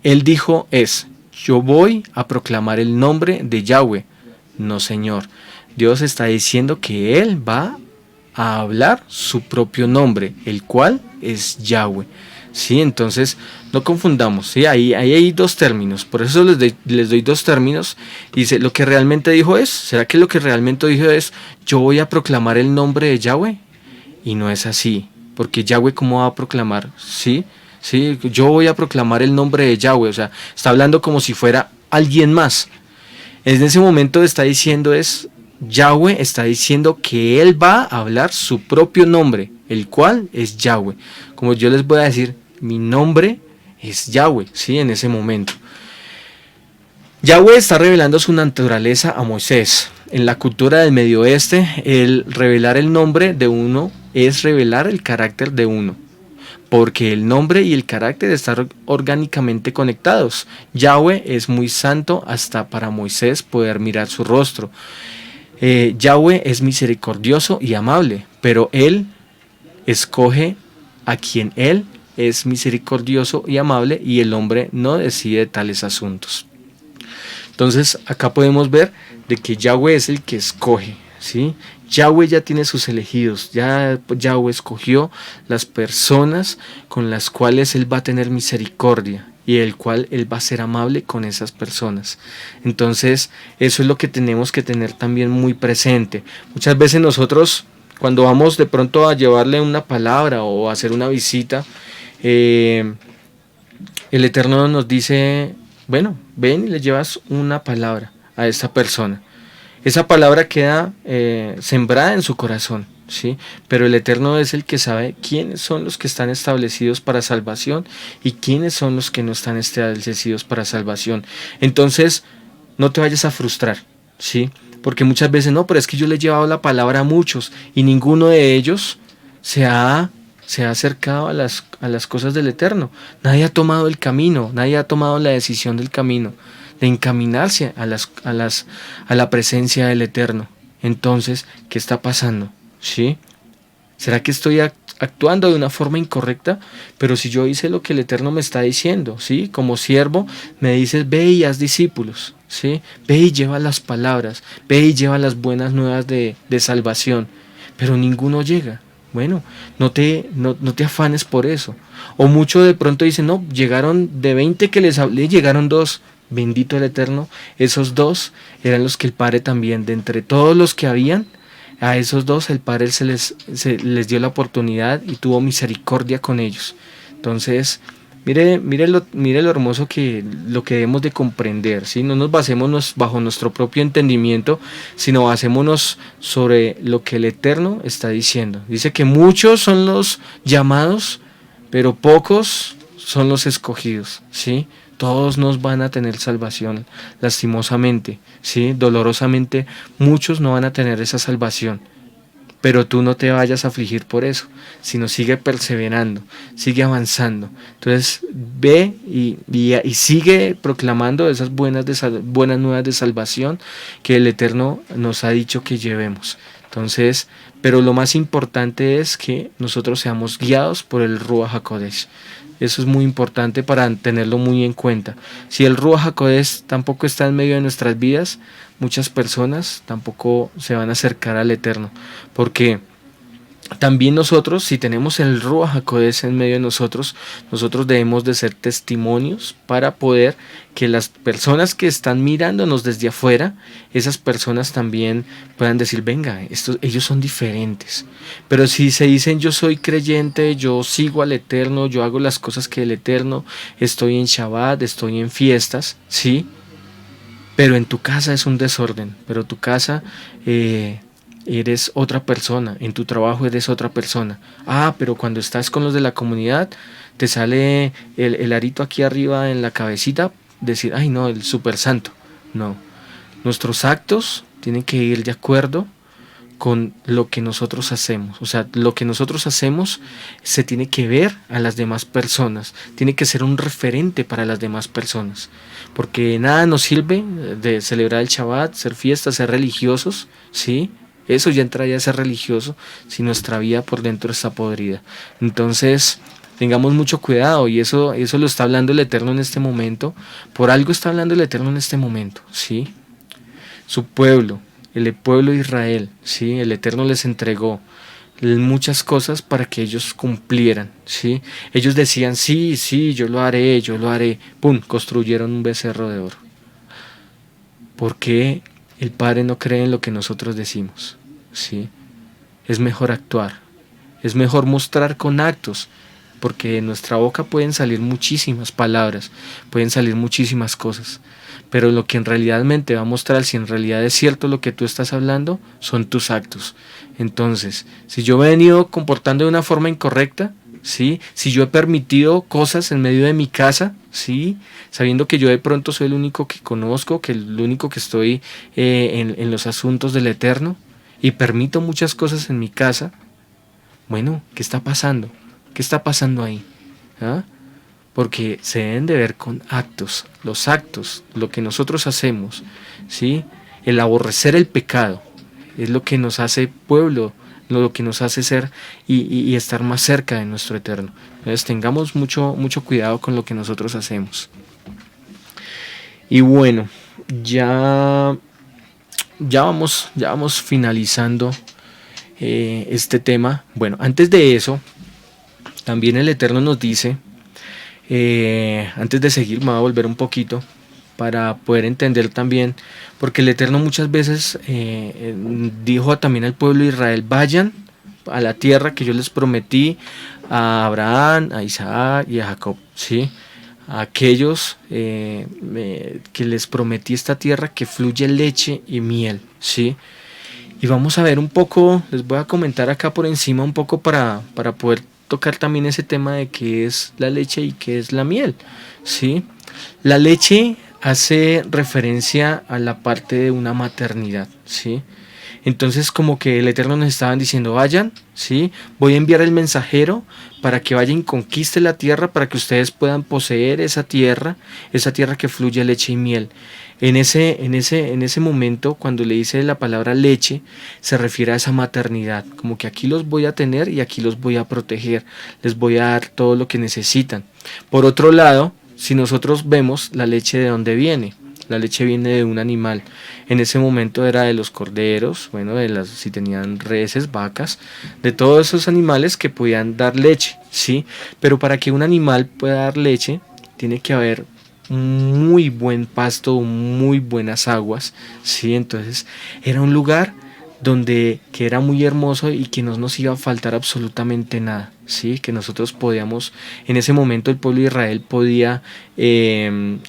S2: Él dijo es, yo voy a proclamar el nombre de Yahweh, no Señor. Dios está diciendo que Él va a hablar su propio nombre, el cual es Yahweh. Sí, entonces no confundamos, ¿sí? Ahí hay dos términos, por eso les doy dos términos. Dice, lo que realmente dijo es, ¿será que lo que realmente dijo es, yo voy a proclamar el nombre de Yahweh? Y no es así, porque Yahweh, ¿cómo va a proclamar? Sí, yo voy a proclamar el nombre de Yahweh, o sea, está hablando como si fuera alguien más. En ese momento está diciendo Yahweh está diciendo que Él va a hablar su propio nombre, el cual es Yahweh. Como yo les voy a decir, mi nombre es Yahweh, ¿sí? En ese momento. Yahweh está revelando su naturaleza a Moisés. En la cultura del Medio Oeste, el revelar el nombre de uno es revelar el carácter de uno, porque el nombre y el carácter están orgánicamente conectados. Yahweh es muy santo hasta para Moisés poder mirar su rostro. Yahweh es misericordioso y amable, pero Él escoge a quien Él es misericordioso y amable y el hombre no decide tales asuntos. Entonces acá podemos ver de que Yahweh es el que escoge, ¿sí? Yahweh ya tiene sus elegidos, ya Yahweh escogió las personas con las cuales Él va a tener misericordia y el cual Él va a ser amable con esas personas. Entonces, eso es lo que tenemos que tener también muy presente. Muchas veces nosotros, cuando vamos de pronto a llevarle una palabra o a hacer una visita, el Eterno nos dice, bueno, ven y le llevas una palabra a esta persona. Esa palabra queda sembrada en su corazón, ¿sí? Pero el Eterno es el que sabe quiénes son los que están establecidos para salvación y quiénes son los que no están establecidos para salvación. Entonces, no te vayas a frustrar, ¿sí? Porque muchas veces, no, pero es que yo le he llevado la palabra a muchos y ninguno de ellos se ha acercado a las cosas del Eterno. Nadie ha tomado el camino, nadie ha tomado la decisión del camino, de encaminarse a la presencia del Eterno. Entonces, ¿qué está pasando? ¿Sí? ¿Será que estoy actuando de una forma incorrecta? Pero si yo hice lo que el Eterno me está diciendo, ¿sí? Como siervo, me dices, ve y haz discípulos, ¿sí? Ve y lleva las palabras, ve y lleva las buenas nuevas de salvación. Pero ninguno llega. Bueno, no te afanes por eso. O mucho de pronto dicen, no, llegaron de 20 que les hablé, llegaron 2. Bendito el Eterno, esos 2 eran los que el Padre también, de entre todos los que habían, a esos 2 el Padre se les dio la oportunidad y tuvo misericordia con ellos. Entonces, mire lo hermoso lo que debemos de comprender, ¿sí? No nos basémonos bajo nuestro propio entendimiento, sino basémonos sobre lo que el Eterno está diciendo. Dice que muchos son los llamados, pero pocos son los escogidos, ¿sí? Todos nos van a tener salvación, lastimosamente, ¿sí? Dolorosamente, muchos no van a tener esa salvación. Pero tú no te vayas a afligir por eso, sino sigue perseverando, sigue avanzando. Entonces ve y sigue proclamando esas buenas nuevas de salvación que el Eterno nos ha dicho que llevemos. Entonces, pero lo más importante es que nosotros seamos guiados por el Ruach HaKodesh. Eso es muy importante para tenerlo muy en cuenta. Si el Ruach HaKodesh tampoco está en medio de nuestras vidas, muchas personas tampoco se van a acercar al Eterno. Porque también nosotros, si tenemos el Ruach HaKodesh en medio de nosotros debemos de ser testimonios para poder que las personas que están mirándonos desde afuera, esas personas también puedan decir, venga, ellos son diferentes. Pero si se dicen, yo soy creyente, yo sigo al Eterno, yo hago las cosas que el Eterno, estoy en Shabbat, estoy en fiestas, ¿sí? Pero en tu casa es un desorden, pero tu casa eres otra persona, en tu trabajo eres otra persona. Pero cuando estás con los de la comunidad, te sale el arito aquí arriba en la cabecita, decir, ay no, el super santo. No, nuestros actos tienen que ir de acuerdo con lo que nosotros hacemos. O sea, lo que nosotros hacemos se tiene que ver a las demás personas, tiene que ser un referente para las demás personas, porque nada nos sirve de celebrar el Shabbat, ser fiestas, ser religiosos, ¿sí? Eso ya entraría a ser religioso si nuestra vida por dentro está podrida. Entonces, tengamos mucho cuidado, y eso lo está hablando el Eterno en este momento. Por algo está hablando el Eterno en este momento, ¿sí? Su pueblo, el pueblo de Israel, ¿sí? El Eterno les entregó muchas cosas para que ellos cumplieran, ¿sí? Ellos decían, sí, yo lo haré. ¡Pum! Construyeron un becerro de oro. ¿Por qué el Padre no cree en lo que nosotros decimos? ¿Sí? Es mejor actuar, es mejor mostrar con actos, porque de nuestra boca pueden salir muchísimas palabras, pueden salir muchísimas cosas, pero lo que en realidad va a mostrar si en realidad es cierto lo que tú estás hablando son tus actos. Entonces, si yo me he venido comportando de una forma incorrecta, ¿sí? Si yo he permitido cosas en medio de mi casa, ¿sí? Sabiendo que yo de pronto soy el único que conozco, que el único que estoy en los asuntos del Eterno, y permito muchas cosas en mi casa, bueno, ¿qué está pasando? ¿Qué está pasando ahí? ¿Ah? Porque se deben de ver con actos, los actos, lo que nosotros hacemos, ¿sí? El aborrecer el pecado es lo que nos hace pueblo, lo que nos hace ser y estar más cerca de nuestro Eterno. Entonces tengamos mucho cuidado con lo que nosotros hacemos. Y bueno, ya vamos finalizando este tema. Bueno, antes de eso, también el Eterno nos dice Antes de seguir me voy a volver un poquito para poder entender también, porque el Eterno muchas veces dijo también al pueblo de Israel, vayan a la tierra que yo les prometí a Abraham, a Isaac y a Jacob, ¿sí? A aquellos que les prometí esta tierra que fluye leche y miel, ¿sí? Y vamos a ver un poco, les voy a comentar acá por encima un poco para poder tocar también ese tema de qué es la leche y qué es la miel, ¿sí? La leche hace referencia a la parte de una maternidad, ¿sí? Entonces como que el Eterno nos estaban diciendo, vayan, ¿sí? Voy a enviar el mensajero para que vayan y conquiste la tierra, para que ustedes puedan poseer esa tierra que fluye leche y miel. En ese momento, cuando le dice la palabra leche, se refiere a esa maternidad, como que aquí los voy a tener y aquí los voy a proteger, les voy a dar todo lo que necesitan. Por otro lado, si nosotros vemos la leche de dónde viene, la leche viene de un animal. En ese momento era de los corderos, bueno, si tenían reses, vacas, de todos esos animales que podían dar leche, ¿sí? Pero para que un animal pueda dar leche, tiene que haber un muy buen pasto, muy buenas aguas, ¿sí? Entonces era un lugar donde que era muy hermoso y que no nos iba a faltar absolutamente nada, ¿sí? Que nosotros podíamos, en ese momento el pueblo de Israel podía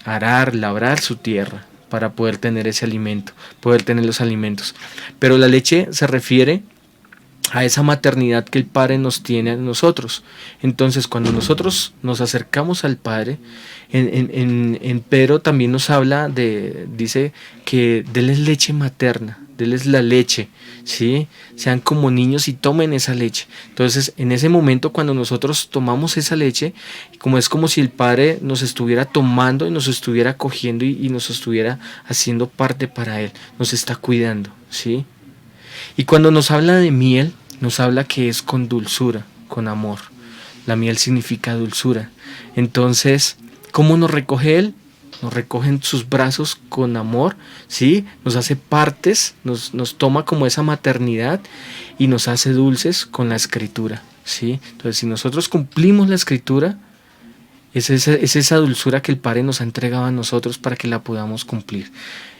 S2: arar, labrar su tierra para poder tener ese alimento, poder tener los alimentos. Pero la leche se refiere a esa maternidad que el Padre nos tiene a nosotros. Entonces cuando nosotros nos acercamos al Padre, en Pedro también nos habla dice que déles leche materna, déles la leche, ¿sí? Sean como niños y tomen esa leche. Entonces en ese momento cuando nosotros tomamos esa leche, es como si el Padre nos estuviera tomando y nos estuviera cogiendo y nos estuviera haciendo parte para Él, nos está cuidando, ¿sí? Y cuando nos habla de miel, nos habla que es con dulzura, con amor. La miel significa dulzura. Entonces, ¿cómo nos recoge Él? Nos recoge en sus brazos con amor, ¿sí? Nos hace partes, nos toma como esa maternidad y nos hace dulces con la escritura, ¿sí? Entonces, si nosotros cumplimos la escritura, es esa dulzura que el Padre nos ha entregado a nosotros para que la podamos cumplir.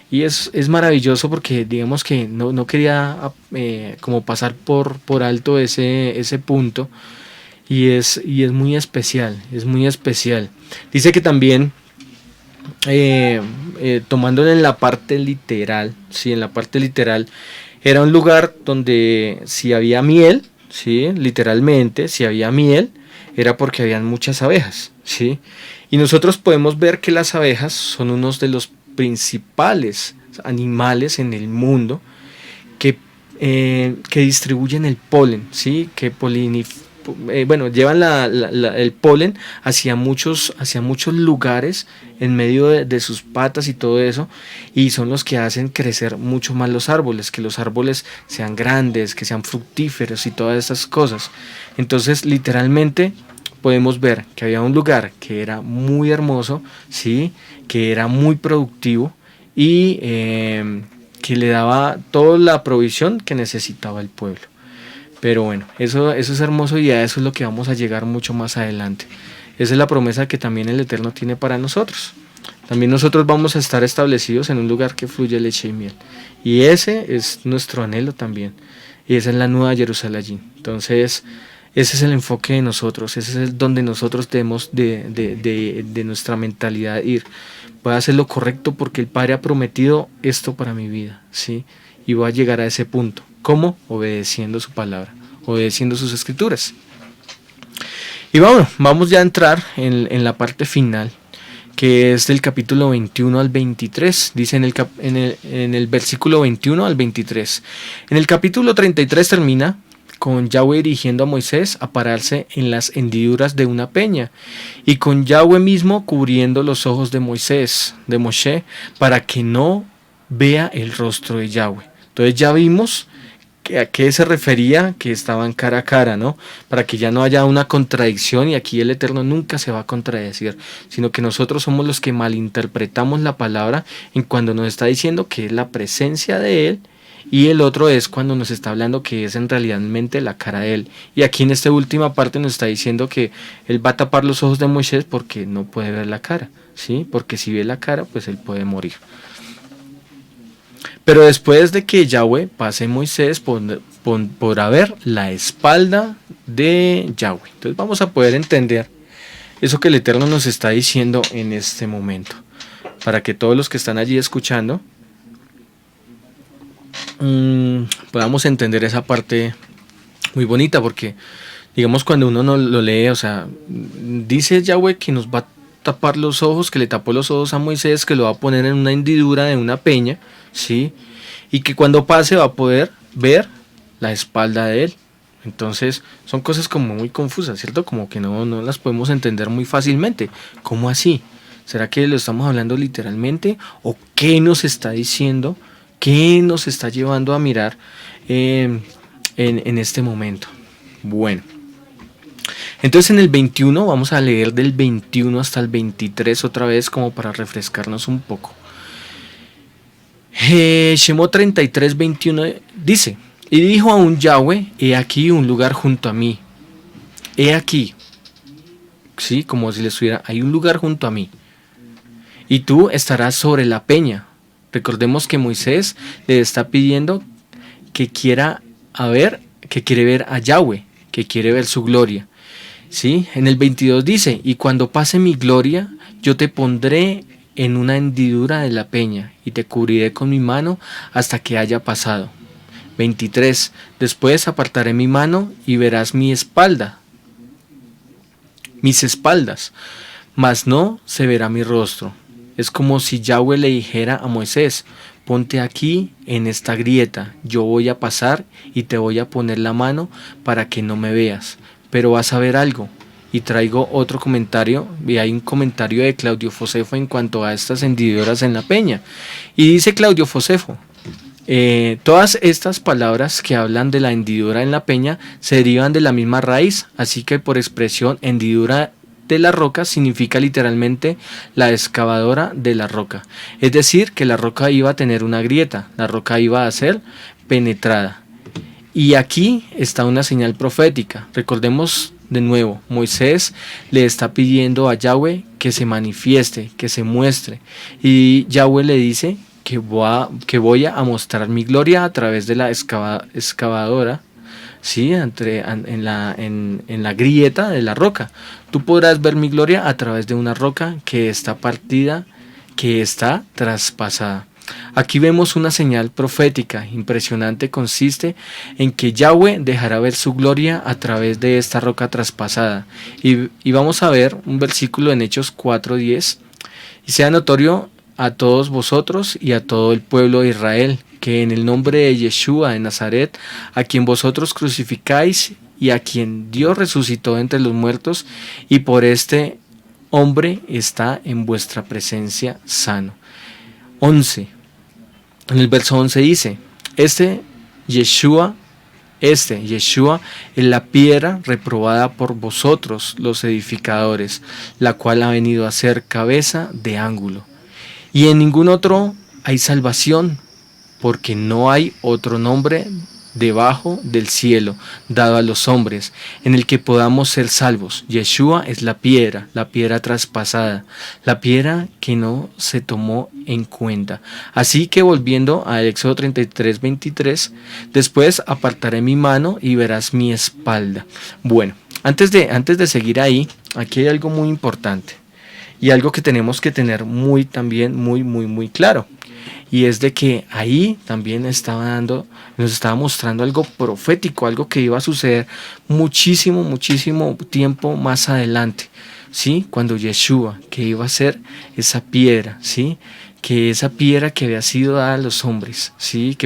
S2: Y es maravilloso porque digamos que no quería como pasar por alto ese punto y es muy especial, es muy especial. Dice que también tomándolo en la parte literal, sí, en la parte literal, era un lugar donde si había miel, sí, literalmente, si había miel, era porque habían muchas abejas, sí. Y nosotros podemos ver que las abejas son unos de los principales animales en el mundo que distribuyen el polen, ¿sí? Que llevan el polen hacia muchos lugares en medio de sus patas y todo eso, y son los que hacen crecer mucho más los árboles, que los árboles sean grandes, que sean fructíferos y todas esas cosas. Entonces literalmente podemos ver que había un lugar que era muy hermoso, ¿sí? Que era muy productivo y que le daba toda la provisión que necesitaba el pueblo. Pero bueno, eso es hermoso y a eso es lo que vamos a llegar mucho más adelante. Esa es la promesa que también el Eterno tiene para nosotros. También nosotros vamos a estar establecidos en un lugar que fluye leche y miel. Y ese es nuestro anhelo también. Y esa es la nueva Jerusalén. Entonces, ese es el enfoque de nosotros. Ese es donde nosotros debemos de nuestra mentalidad ir. Voy a hacer lo correcto porque el Padre ha prometido esto para mi vida, ¿sí? Y voy a llegar a ese punto. ¿Cómo? Obedeciendo su palabra, obedeciendo sus escrituras. Y vamos ya a entrar en la parte final, que es del capítulo 21 al 23. Dice en el versículo 21 al 23. En el capítulo 33 termina con Yahweh dirigiendo a Moisés a pararse en las hendiduras de una peña, y con Yahweh mismo cubriendo los ojos de Moshe, para que no vea el rostro de Yahweh. Entonces ya vimos a qué se refería, que estaban cara a cara, ¿no? Para que ya no haya una contradicción, y aquí el Eterno nunca se va a contradecir, sino que nosotros somos los que malinterpretamos la palabra en cuando nos está diciendo que es la presencia de Él y el otro es cuando nos está hablando que es en realidad la cara de él. Y aquí en esta última parte nos está diciendo que él va a tapar los ojos de Moisés porque no puede ver la cara, ¿sí? Porque si ve la cara, pues él puede morir. Pero después de que Yahweh pase Moisés podrá ver la espalda de Yahweh. Entonces vamos a poder entender eso que el Eterno nos está diciendo en este momento, para que todos los que están allí escuchando podamos entender esa parte muy bonita, porque digamos cuando uno no lo lee, o sea, dice Yahweh que nos va a tapar los ojos, que le tapó los ojos a Moisés, que lo va a poner en una hendidura de una peña, ¿sí? Y que cuando pase va a poder ver la espalda de él. Entonces son cosas como muy confusas, ¿cierto? Como que no las podemos entender muy fácilmente. ¿Cómo así? ¿Será que lo estamos hablando literalmente? ¿O qué nos está diciendo? ¿Qué nos está llevando a mirar en este momento? Bueno. Entonces en el 21 vamos a leer del 21 hasta el 23 otra vez como para refrescarnos un poco. Shemot 33, 21 dice: y dijo aún Yahweh, he aquí un lugar junto a mí. He aquí. Sí, como si le estuviera, hay un lugar junto a mí. Y tú estarás sobre la peña. Recordemos que Moisés le está pidiendo que quiere ver a Yahweh, que quiere ver su gloria. ¿Sí? En el 22 dice: y cuando pase mi gloria, yo te pondré en una hendidura de la peña, y te cubriré con mi mano hasta que haya pasado. 23. Después apartaré mi mano y verás mi espalda, mis espaldas, mas no se verá mi rostro. Es como si Yahweh le dijera a Moisés: ponte aquí en esta grieta, yo voy a pasar y te voy a poner la mano para que no me veas, pero vas a ver algo. Y traigo otro comentario, y hay un comentario de Claudio Fosefo en cuanto a estas hendiduras en la peña. Y dice Claudio Fosefo: todas estas palabras que hablan de la hendidura en la peña se derivan de la misma raíz, así que por expresión hendidura de la roca significa literalmente la excavadora de la roca. Es decir, que la roca iba a tener una grieta, la roca iba a ser penetrada. Y aquí está una señal profética. Recordemos de nuevo, Moisés le está pidiendo a Yahweh que se manifieste, que se muestre. Y Yahweh le dice que voy a mostrar mi gloria a través de la excavadora, ¿sí? en la grieta de la roca. Tú podrás ver mi gloria a través de una roca que está partida, que está traspasada. Aquí vemos una señal profética impresionante, consiste en que Yahweh dejará ver su gloria a través de esta roca traspasada. Y vamos a ver un versículo en Hechos 4:10. Y sea notorio a todos vosotros y a todo el pueblo de Israel, que en el nombre de Yeshua de Nazaret, a quien vosotros crucificáis y a quien Dios resucitó entre los muertos, y por este hombre está en vuestra presencia sano. 11. En el verso 11 dice: Yeshua es la piedra reprobada por vosotros los edificadores, la cual ha venido a ser cabeza de ángulo. Y en ningún otro hay salvación, porque no hay otro nombre debajo del cielo dado a los hombres en el que podamos ser salvos. Yeshua es la piedra traspasada, la piedra que no se tomó en cuenta. Así que volviendo a Éxodo 33:23, después apartaré mi mano y verás mi espalda. Bueno, antes de seguir ahí, aquí hay algo muy importante y algo que tenemos que tener muy claro. Y es de que ahí también nos estaba mostrando algo profético, algo que iba a suceder muchísimo tiempo más adelante, ¿sí? Cuando Yeshua, que iba a ser esa piedra, ¿sí? Que esa piedra que había sido dada a los hombres, ¿sí?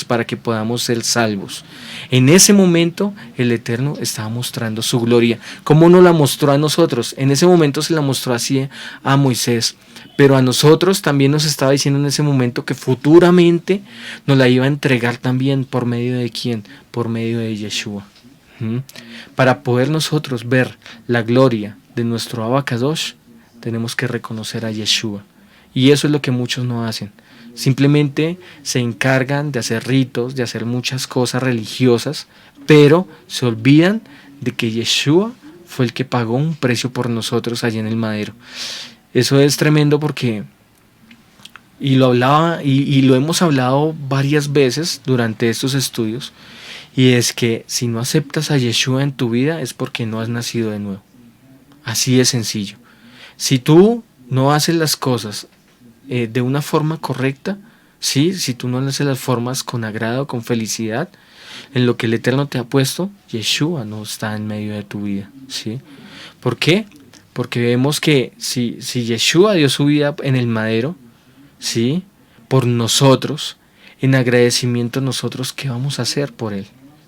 S2: Para que podamos ser salvos. En ese momento el Eterno estaba mostrando su gloria. ¿Cómo no la mostró a nosotros? En ese momento se la mostró así a Moisés. Pero a nosotros también nos estaba diciendo en ese momento que futuramente nos la iba a entregar también. ¿Por medio de quién? Por medio de Yeshua. Para poder nosotros ver la gloria de nuestro Abba Kadosh, tenemos que reconocer a Yeshua. Y eso es lo que muchos no hacen. Simplemente se encargan de hacer ritos, de hacer muchas cosas religiosas, pero se olvidan de que Yeshua fue el que pagó un precio por nosotros allí en el madero. Eso es tremendo porque, y lo hablaba, y lo hemos hablado varias veces durante estos estudios, y es que si no aceptas a Yeshua en tu vida es porque no has nacido de nuevo. Así de sencillo. Si tú no haces las cosas de una forma correcta, ¿sí? Si tú no haces las formas con agrado, con felicidad, en lo que el Eterno te ha puesto, Yeshua no está en medio de tu vida, ¿sí? ¿Por qué? Porque vemos que si Yeshua dio su vida en el madero, ¿sí? Por nosotros, en agradecimiento nosotros, ¿qué vamos a hacer por Él?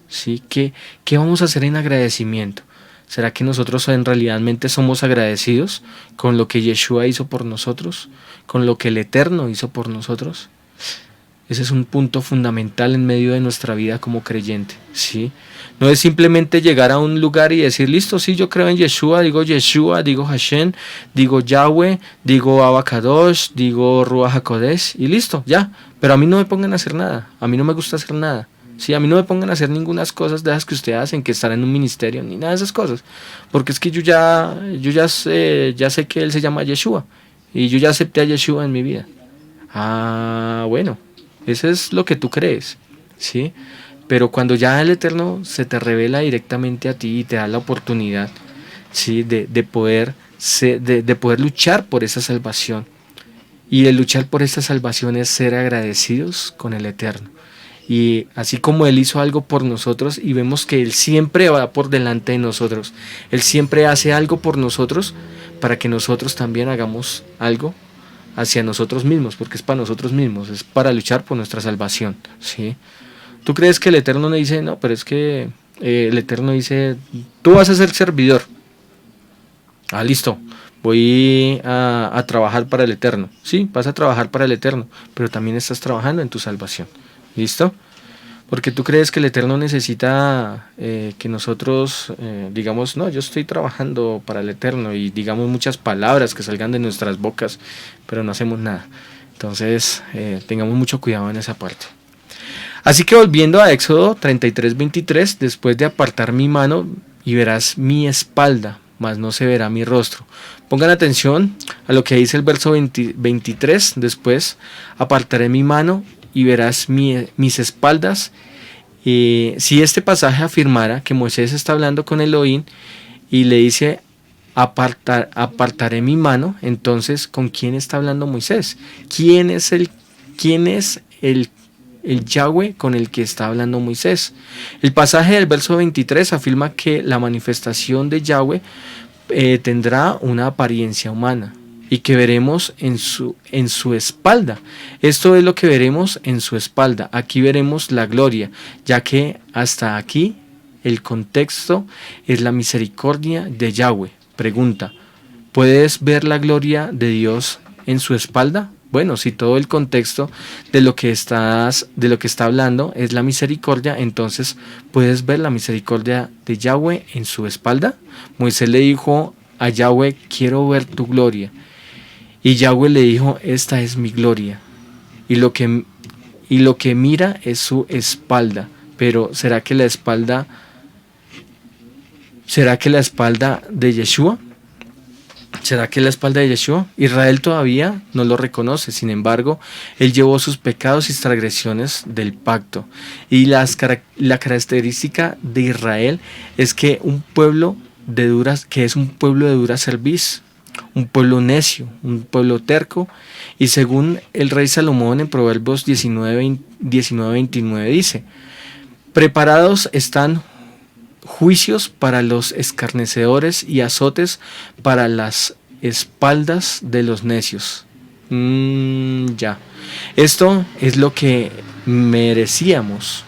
S2: ¿Sí? ¿Qué vamos a hacer en agradecimiento? ¿Será que nosotros en realidad somos agradecidos con lo que Yeshua hizo por nosotros? ¿Con lo que el Eterno hizo por nosotros? Ese es un punto fundamental en medio de nuestra vida como creyente, ¿sí? No es simplemente llegar a un lugar y decir, listo, sí, yo creo en Yeshua, digo Hashem, digo Yahweh, digo Abacadosh, digo Ruach HaKodesh, y listo, ya. Pero a mí no me pongan a hacer nada, a mí no me gusta hacer nada. Sí, a mí no me pongan a hacer ninguna cosas de esas que ustedes hacen, que estar en un ministerio, ni nada de esas cosas. Porque es que yo ya sé que Él se llama Yeshua, y yo ya acepté a Yeshua en mi vida. Ah, bueno. Eso es lo que tú crees, ¿sí? Pero cuando ya el Eterno se te revela directamente a ti y te da la oportunidad, ¿sí? de poder luchar por esa salvación. Y el luchar por esa salvación es ser agradecidos con el Eterno. Y así como Él hizo algo por nosotros y vemos que Él siempre va por delante de nosotros, Él siempre hace algo por nosotros para que nosotros también hagamos algo hacia nosotros mismos, porque es para nosotros mismos, es para luchar por nuestra salvación, ¿sí? ¿Tú crees que el Eterno no dice, no, pero es que el Eterno dice, tú vas a ser servidor? Ah, listo, voy a trabajar para el Eterno. Sí, vas a trabajar para el Eterno, pero también estás trabajando en tu salvación, ¿listo? Porque tú crees que el Eterno necesita que nosotros digamos, no, yo estoy trabajando para el Eterno y digamos muchas palabras que salgan de nuestras bocas, pero no hacemos nada. Entonces, tengamos mucho cuidado en esa parte. Así que volviendo a Éxodo 33:23, después de apartar mi mano y verás mi espalda, mas no se verá mi rostro. Pongan atención a lo que dice el verso 23, después apartaré mi mano y verás mis espaldas. Si este pasaje afirmara que Moisés está hablando con Elohim y le dice apartaré mi mano, entonces ¿con quién está hablando Moisés? ¿Quién es el Yahweh con el que está hablando Moisés? El pasaje del verso 23 afirma que la manifestación de Yahweh tendrá una apariencia humana y que veremos en su espalda. Esto es lo que veremos en su espalda. Aquí veremos la gloria, ya que hasta aquí el contexto es la misericordia de Yahweh. Pregunta, ¿puedes ver la gloria de Dios en su espalda? Bueno, si todo el contexto de lo que está hablando es la misericordia, entonces ¿puedes ver la misericordia de Yahweh en su espalda? Moisés le dijo a Yahweh, quiero ver tu gloria. Y Yahweh le dijo, esta es mi gloria. Y lo que mira es su espalda. Pero ¿será que la espalda de Yeshua? ¿Será que la espalda de Yeshua? Israel todavía no lo reconoce. Sin embargo, él llevó sus pecados y transgresiones del pacto. Y la característica de Israel es que es un pueblo de dura cerviz, un pueblo necio, un pueblo terco. Y según el rey Salomón en Proverbios 19:29 dice, preparados están juicios para los escarnecedores y azotes para las espaldas de los necios. Ya. Esto es lo que merecíamos.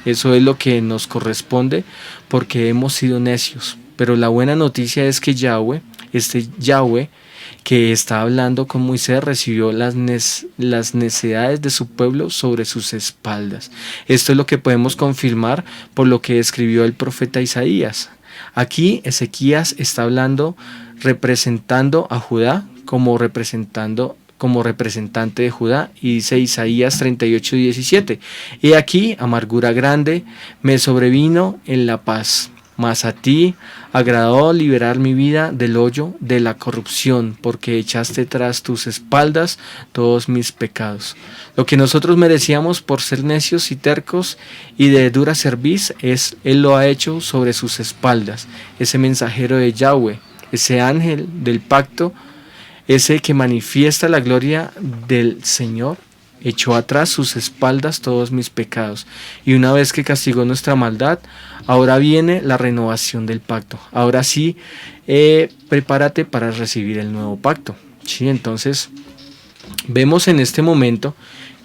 S2: Eso es lo que nos corresponde porque hemos sido necios. Pero la buena noticia es que Yahweh que está hablando con Moisés recibió las necesidades de su pueblo sobre sus espaldas. Esto es lo que podemos confirmar por lo que escribió el profeta Isaías. Aquí Ezequías está hablando representando a Judá como como representante de Judá, y dice Isaías 38:17, he aquí amargura grande me sobrevino en la paz, mas a ti agradó liberar mi vida del hoyo de la corrupción, porque echaste tras tus espaldas todos mis pecados. Lo que nosotros merecíamos por ser necios y tercos y de dura cerviz, Él lo ha hecho sobre sus espaldas. Ese mensajero de Yahweh, ese ángel del pacto, ese que manifiesta la gloria del Señor, echó atrás sus espaldas todos mis pecados. Y una vez que castigó nuestra maldad, ahora viene la renovación del pacto. Ahora sí, prepárate para recibir el nuevo pacto. ¿Sí? Entonces, vemos en este momento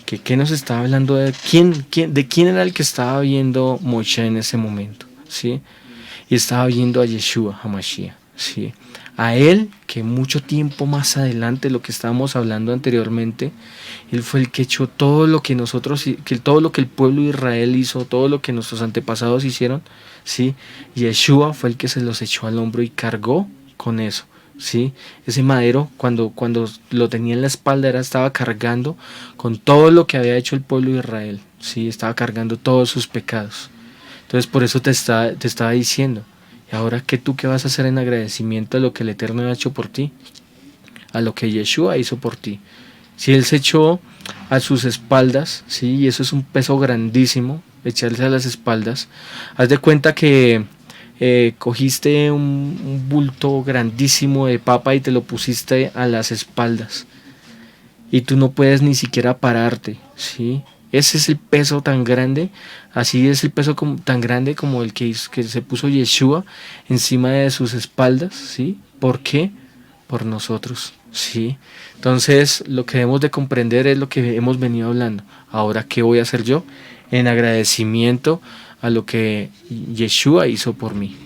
S2: que ¿qué nos estaba hablando? ¿De quién era el que estaba viendo Moshe en ese momento? ¿Sí? Y estaba viendo a Yeshua HaMashiach. ¿Sí? A él, que mucho tiempo más adelante, lo que estábamos hablando anteriormente, él fue el que echó todo lo que todo lo que el pueblo de Israel hizo, todo lo que nuestros antepasados hicieron, ¿sí? Yeshua fue el que se los echó al hombro y cargó con eso, ¿sí? Ese madero, cuando lo tenía en la espalda, estaba cargando con todo lo que había hecho el pueblo de Israel, ¿sí? Estaba cargando todos sus pecados. Entonces, por eso te estaba diciendo, ¿y ahora qué vas a hacer en agradecimiento a lo que el Eterno ha hecho por ti? A lo que Yeshua hizo por ti. Si Él se echó a sus espaldas, ¿sí? Y eso es un peso grandísimo, echarse a las espaldas. Haz de cuenta que cogiste un bulto grandísimo de papa y te lo pusiste a las espaldas. Y tú no puedes ni siquiera pararte, ¿sí? Ese es el peso tan grande, así es el peso tan grande como el que se puso Yeshua encima de sus espaldas, ¿sí? ¿Por qué? Por nosotros, ¿sí? Entonces, lo que debemos de comprender es lo que hemos venido hablando. Ahora, ¿qué voy a hacer yo? En agradecimiento a lo que Yeshua hizo por mí.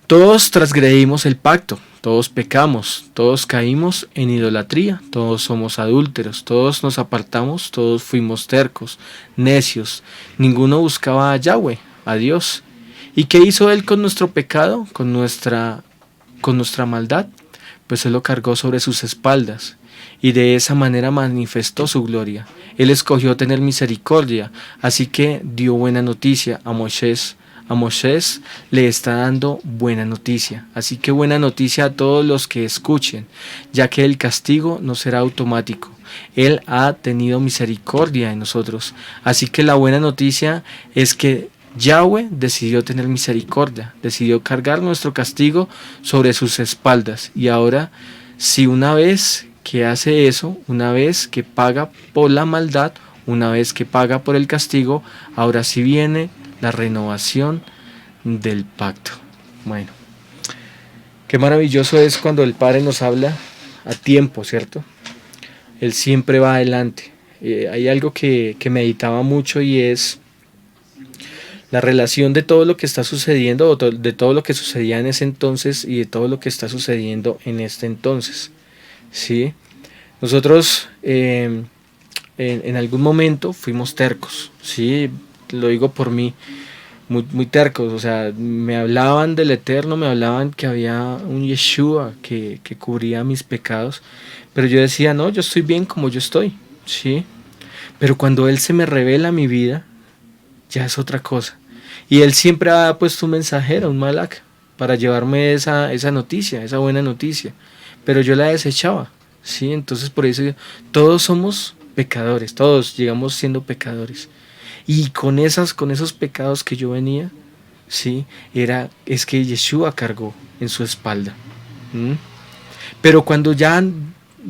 S2: Todos transgredimos el pacto, todos pecamos, todos caímos en idolatría, todos somos adúlteros, todos nos apartamos, todos fuimos tercos, necios, ninguno buscaba a Yahweh, a Dios. ¿Y qué hizo Él con nuestro pecado, con nuestra maldad? Pues Él lo cargó sobre sus espaldas y de esa manera manifestó su gloria. Él escogió tener misericordia, así que dio buena noticia a Moisés. A Moisés le está dando buena noticia, así que buena noticia a todos los que escuchen, ya que el castigo no será automático. Él ha tenido misericordia de nosotros, así que la buena noticia es que Yahweh decidió tener misericordia, decidió cargar nuestro castigo sobre sus espaldas. Y ahora, si una vez que hace eso, una vez que paga por la maldad, una vez que paga por el castigo, ahora sí viene la renovación del pacto. Bueno, qué maravilloso es cuando el Padre nos habla a tiempo, ¿cierto? Él siempre va adelante. Hay algo que meditaba mucho y es la relación de todo lo que está sucediendo, o de todo lo que sucedía en ese entonces y de todo lo que está sucediendo en este entonces. ¿Sí? Nosotros en algún momento fuimos tercos, ¿sí? Lo digo por mí, muy tercos, o sea, me hablaban del Eterno, me hablaban que había un Yeshua que cubría mis pecados, pero yo decía, no, yo estoy bien como yo estoy, ¿sí? Pero cuando Él se me revela a mi vida, ya es otra cosa. Y Él siempre ha puesto un mensajero, un malak, para llevarme esa noticia, esa buena noticia, pero yo la desechaba, ¿sí? Entonces por eso todos somos pecadores, todos llegamos siendo pecadores. Y con esos pecados que yo venía, ¿sí? Es que Yeshua cargó en su espalda. Pero cuando ya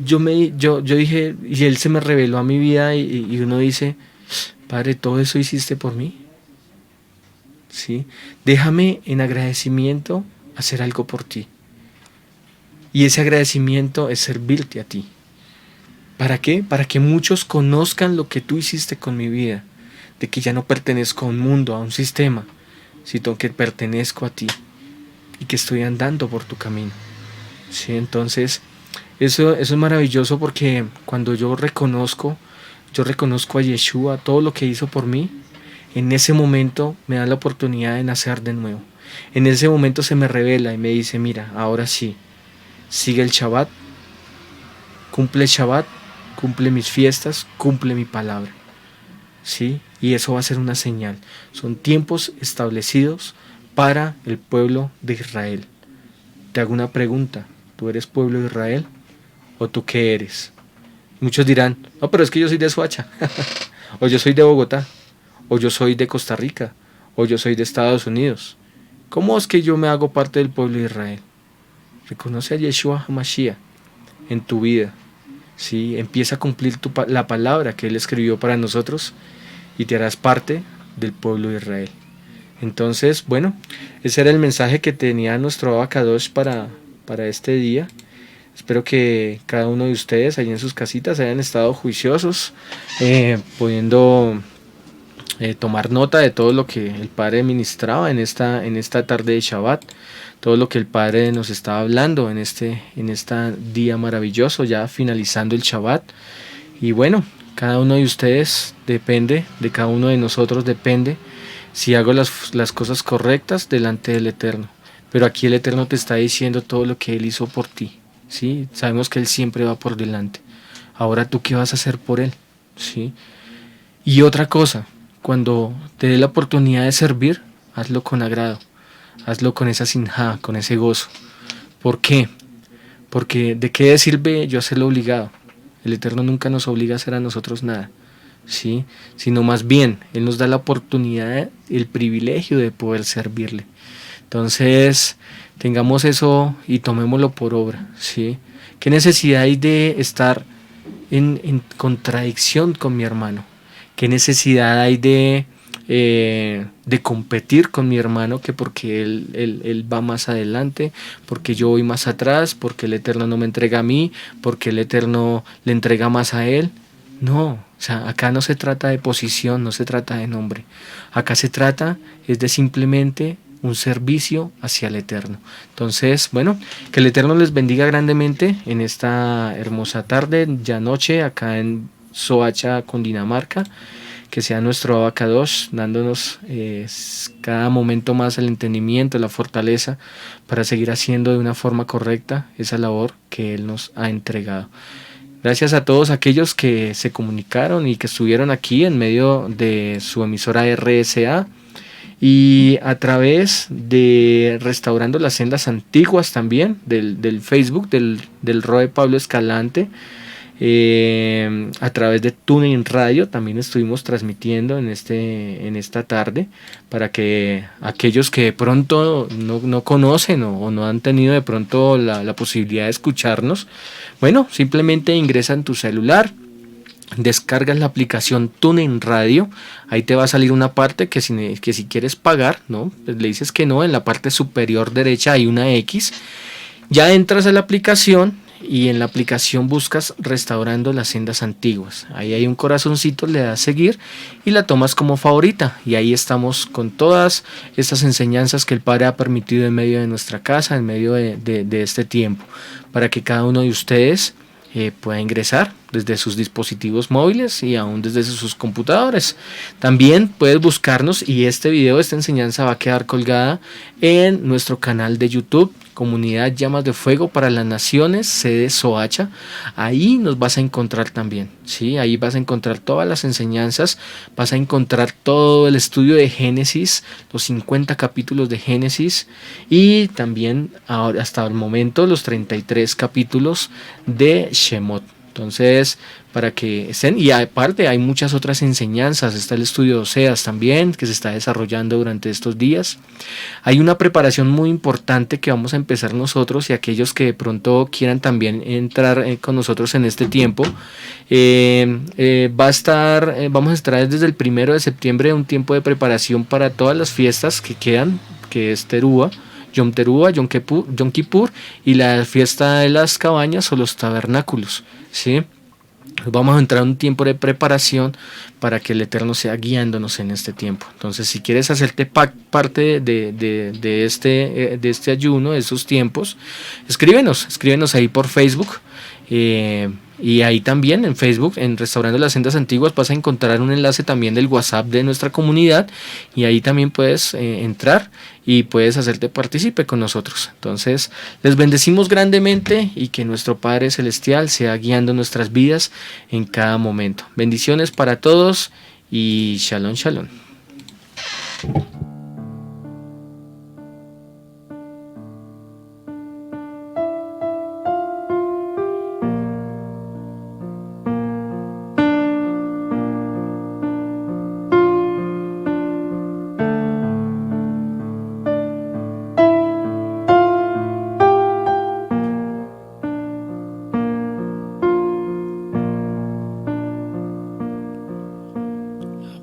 S2: yo dije, y Él se me reveló a mi vida, y uno dice, Padre, todo eso hiciste por mí, ¿sí? Déjame en agradecimiento hacer algo por ti. Y ese agradecimiento es servirte a ti. ¿Para qué? Para que muchos conozcan lo que tú hiciste con mi vida. De que ya no pertenezco a un mundo, a un sistema, sino que pertenezco a ti y que estoy andando por tu camino. ¿Sí? Entonces, eso es maravilloso, porque cuando yo reconozco a Yeshua, todo lo que hizo por mí, en ese momento me da la oportunidad de nacer de nuevo. En ese momento se me revela y me dice, mira, ahora sí, sigue el Shabbat, cumple Shabbat, cumple mis fiestas, cumple mi palabra. ¿Sí? Y eso va a ser una señal. Son tiempos establecidos para el pueblo de Israel. Te hago una pregunta. ¿Tú eres pueblo de Israel? ¿O tú qué eres? Muchos dirán, no, pero es que yo soy de Soacha. O yo soy de Bogotá. O yo soy de Costa Rica. O yo soy de Estados Unidos. ¿Cómo es que yo me hago parte del pueblo de Israel? Reconoce a Yeshua HaMashiach en tu vida. ¿Sí? Empieza a cumplir la palabra que Él escribió para nosotros y te harás parte del pueblo de Israel. Entonces, bueno, ese era el mensaje que tenía nuestro Abacadosh para este día. Espero que cada uno de ustedes allí en sus casitas hayan estado juiciosos, pudiendo tomar nota de todo lo que el Padre ministraba en esta tarde de Shabbat, todo lo que el Padre nos estaba hablando en este día maravilloso, ya finalizando el Shabbat. Y bueno, cada uno de ustedes depende, de cada uno de nosotros depende si hago las cosas correctas delante del Eterno. Pero aquí el Eterno te está diciendo todo lo que Él hizo por ti, ¿sí? Sabemos que Él siempre va por delante. Ahora tú, ¿qué vas a hacer por Él? ¿Sí? Y otra cosa, cuando te dé la oportunidad de servir, hazlo con agrado, hazlo con esa sinjá, con ese gozo. ¿Por qué? Porque ¿de qué sirve yo hacerlo obligado? El Eterno nunca nos obliga a hacer a nosotros nada, ¿sí? Sino más bien, Él nos da la oportunidad, el privilegio de poder servirle. Entonces, tengamos eso y tomémoslo por obra, ¿sí? ¿Qué necesidad hay de estar en contradicción con mi hermano? ¿Qué necesidad hay de competir con mi hermano, que porque él va más adelante, porque yo voy más atrás, porque el Eterno no me entrega a mí, porque el Eterno le entrega más a él? No, o sea, acá no se trata de posición, no se trata de nombre. Acá se trata es de simplemente un servicio hacia el Eterno. Entonces, bueno, que el Eterno les bendiga grandemente en esta hermosa tarde, ya noche, acá en Soacha, Cundinamarca. Que sea nuestro Abacadosh, dándonos cada momento más el entendimiento, la fortaleza para seguir haciendo de una forma correcta esa labor que Él nos ha entregado. Gracias a todos aquellos que se comunicaron y que estuvieron aquí en medio de su emisora RSA y a través de Restaurando las Sendas Antiguas también, del Facebook, del Roe Pablo Escalante. A través de TuneIn Radio también estuvimos transmitiendo en esta tarde, para que aquellos que de pronto no conocen o no han tenido de pronto la posibilidad de escucharnos, bueno, simplemente ingresa en tu celular, descargas la aplicación TuneIn Radio, ahí te va a salir una parte que si quieres pagar, ¿no? Pues le dices que no, en la parte superior derecha hay una X, ya entras a la aplicación y en la aplicación buscas Restaurando las Sendas Antiguas. Ahí hay un corazoncito, le das seguir y la tomas como favorita. Y ahí estamos con todas estas enseñanzas que el Padre ha permitido en medio de nuestra casa, en medio de este tiempo, para que cada uno de ustedes pueda ingresar desde sus dispositivos móviles y aún desde sus computadores. También puedes buscarnos y esta enseñanza va a quedar colgada en nuestro canal de YouTube, Comunidad Llamas de Fuego para las Naciones, sede Soacha. Ahí nos vas a encontrar también, ¿sí? Ahí vas a encontrar todas las enseñanzas, vas a encontrar todo el estudio de Génesis, los 50 capítulos de Génesis y también ahora, hasta el momento, los 33 capítulos de Shemot. Entonces, para que estén, y aparte hay muchas otras enseñanzas, está el estudio de Oseas también, que se está desarrollando durante estos días. Hay una preparación muy importante que vamos a empezar nosotros, y aquellos que de pronto quieran también entrar con nosotros en este tiempo, vamos a estar desde el 1 de septiembre un tiempo de preparación para todas las fiestas que quedan, que es Teruah, Yom Teruah, Yom Kippur y la fiesta de las cabañas o los tabernáculos, ¿sí? Vamos a entrar en un tiempo de preparación para que el Eterno sea guiándonos en este tiempo. Entonces, si quieres hacerte parte de este ayuno, de esos tiempos, escríbenos ahí por Facebook. Y ahí también en Facebook, en Restaurando las Sendas Antiguas, vas a encontrar un enlace también del WhatsApp de nuestra comunidad y ahí también puedes entrar y puedes hacerte partícipe con nosotros. Entonces, les bendecimos grandemente y que nuestro Padre Celestial sea guiando nuestras vidas en cada momento. Bendiciones para todos y shalom, shalom.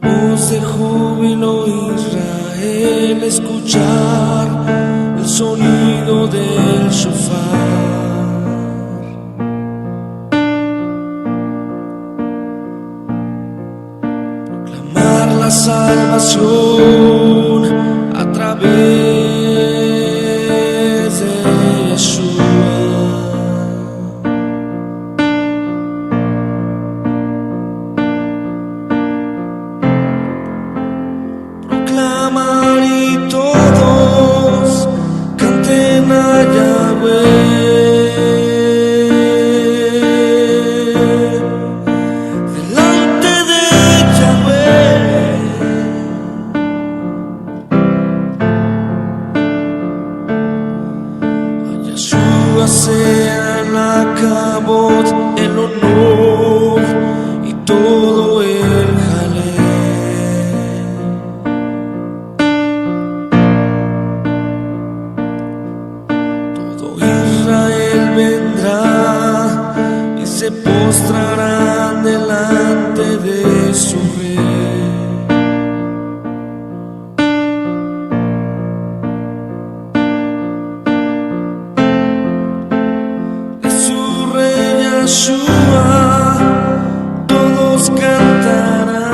S1: Voz de júbilo Israel, escuchar el sonido del shofar. Proclamar la salvación a través de Yeshua. Proclamar y todos canten a Yahweh, delante de Yahweh. A Yeshua sea la cabot, el honor y todo el jalel. Israel vendrá y se postrarán delante de su rey. De su rey Yeshua todos cantarán.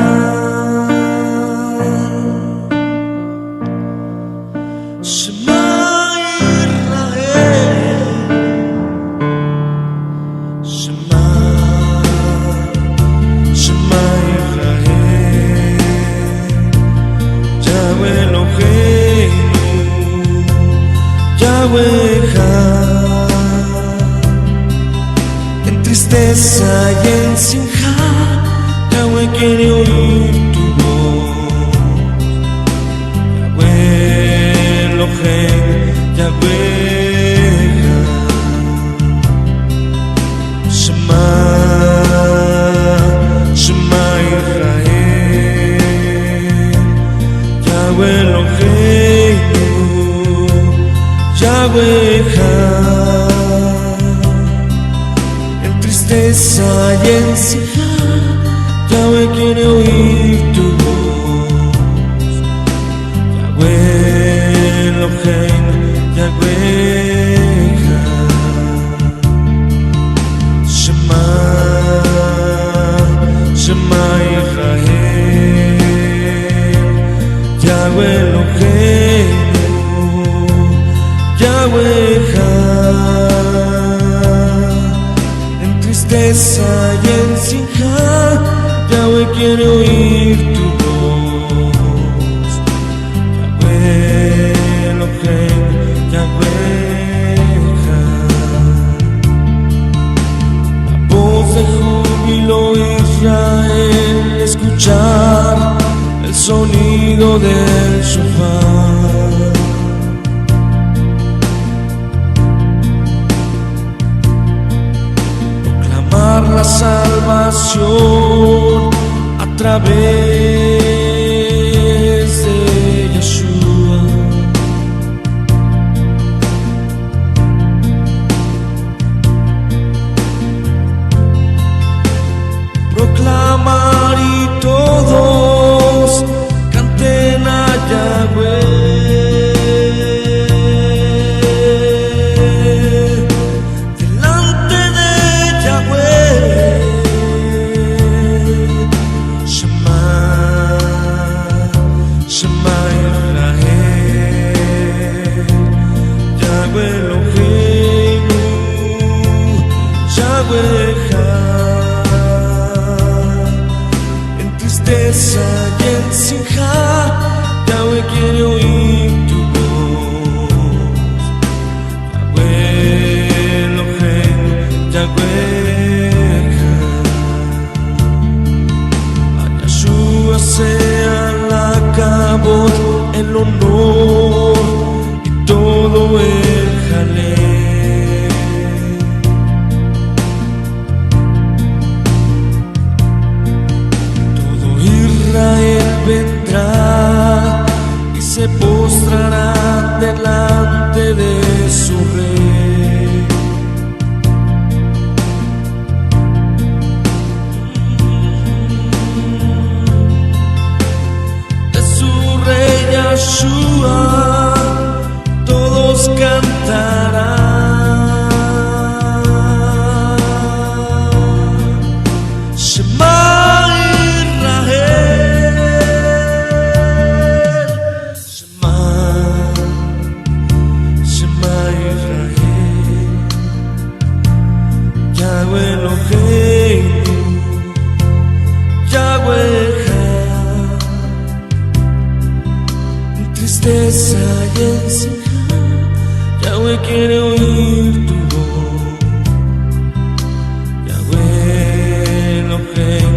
S1: Shema en tristeza y en simja, Yahweh quiere oír tu voz. Yahweh Elohim, Yahweh Shema, Shema Israel, Yahweh Elohim, Yahweh, en tristeza y en simja, Yahweh quiere oír tu voz. Yahweh Elohim, Yahweh Shema, Shema Israel, Yahweh Elohim, Yahweh, en tristeza y en simja, Yahweh quiere oír tu voz. Yahweh Elohim, Yahweh, la voz de júbilo Israel, escuchar el sonido del shofar. La salvación a través de Yeshua. Proclamar y todos canten a Yahweh, delante de Yahweh. Shema Israel, Yahweh Elohim, Yahweh. tristeza y en Simha, Yahweh quiere oír tu voz. Yahweh Elohim,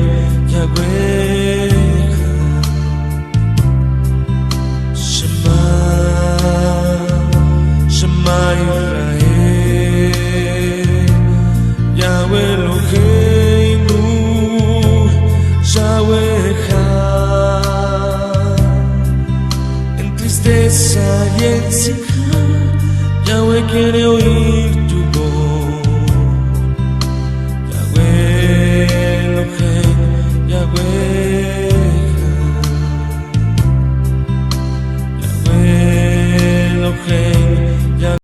S1: Yahweh Shema, Shema Israel, Yahweh Eloheinu, Yahweh Echad. En tristeza y en Simha, Yahweh quiere oír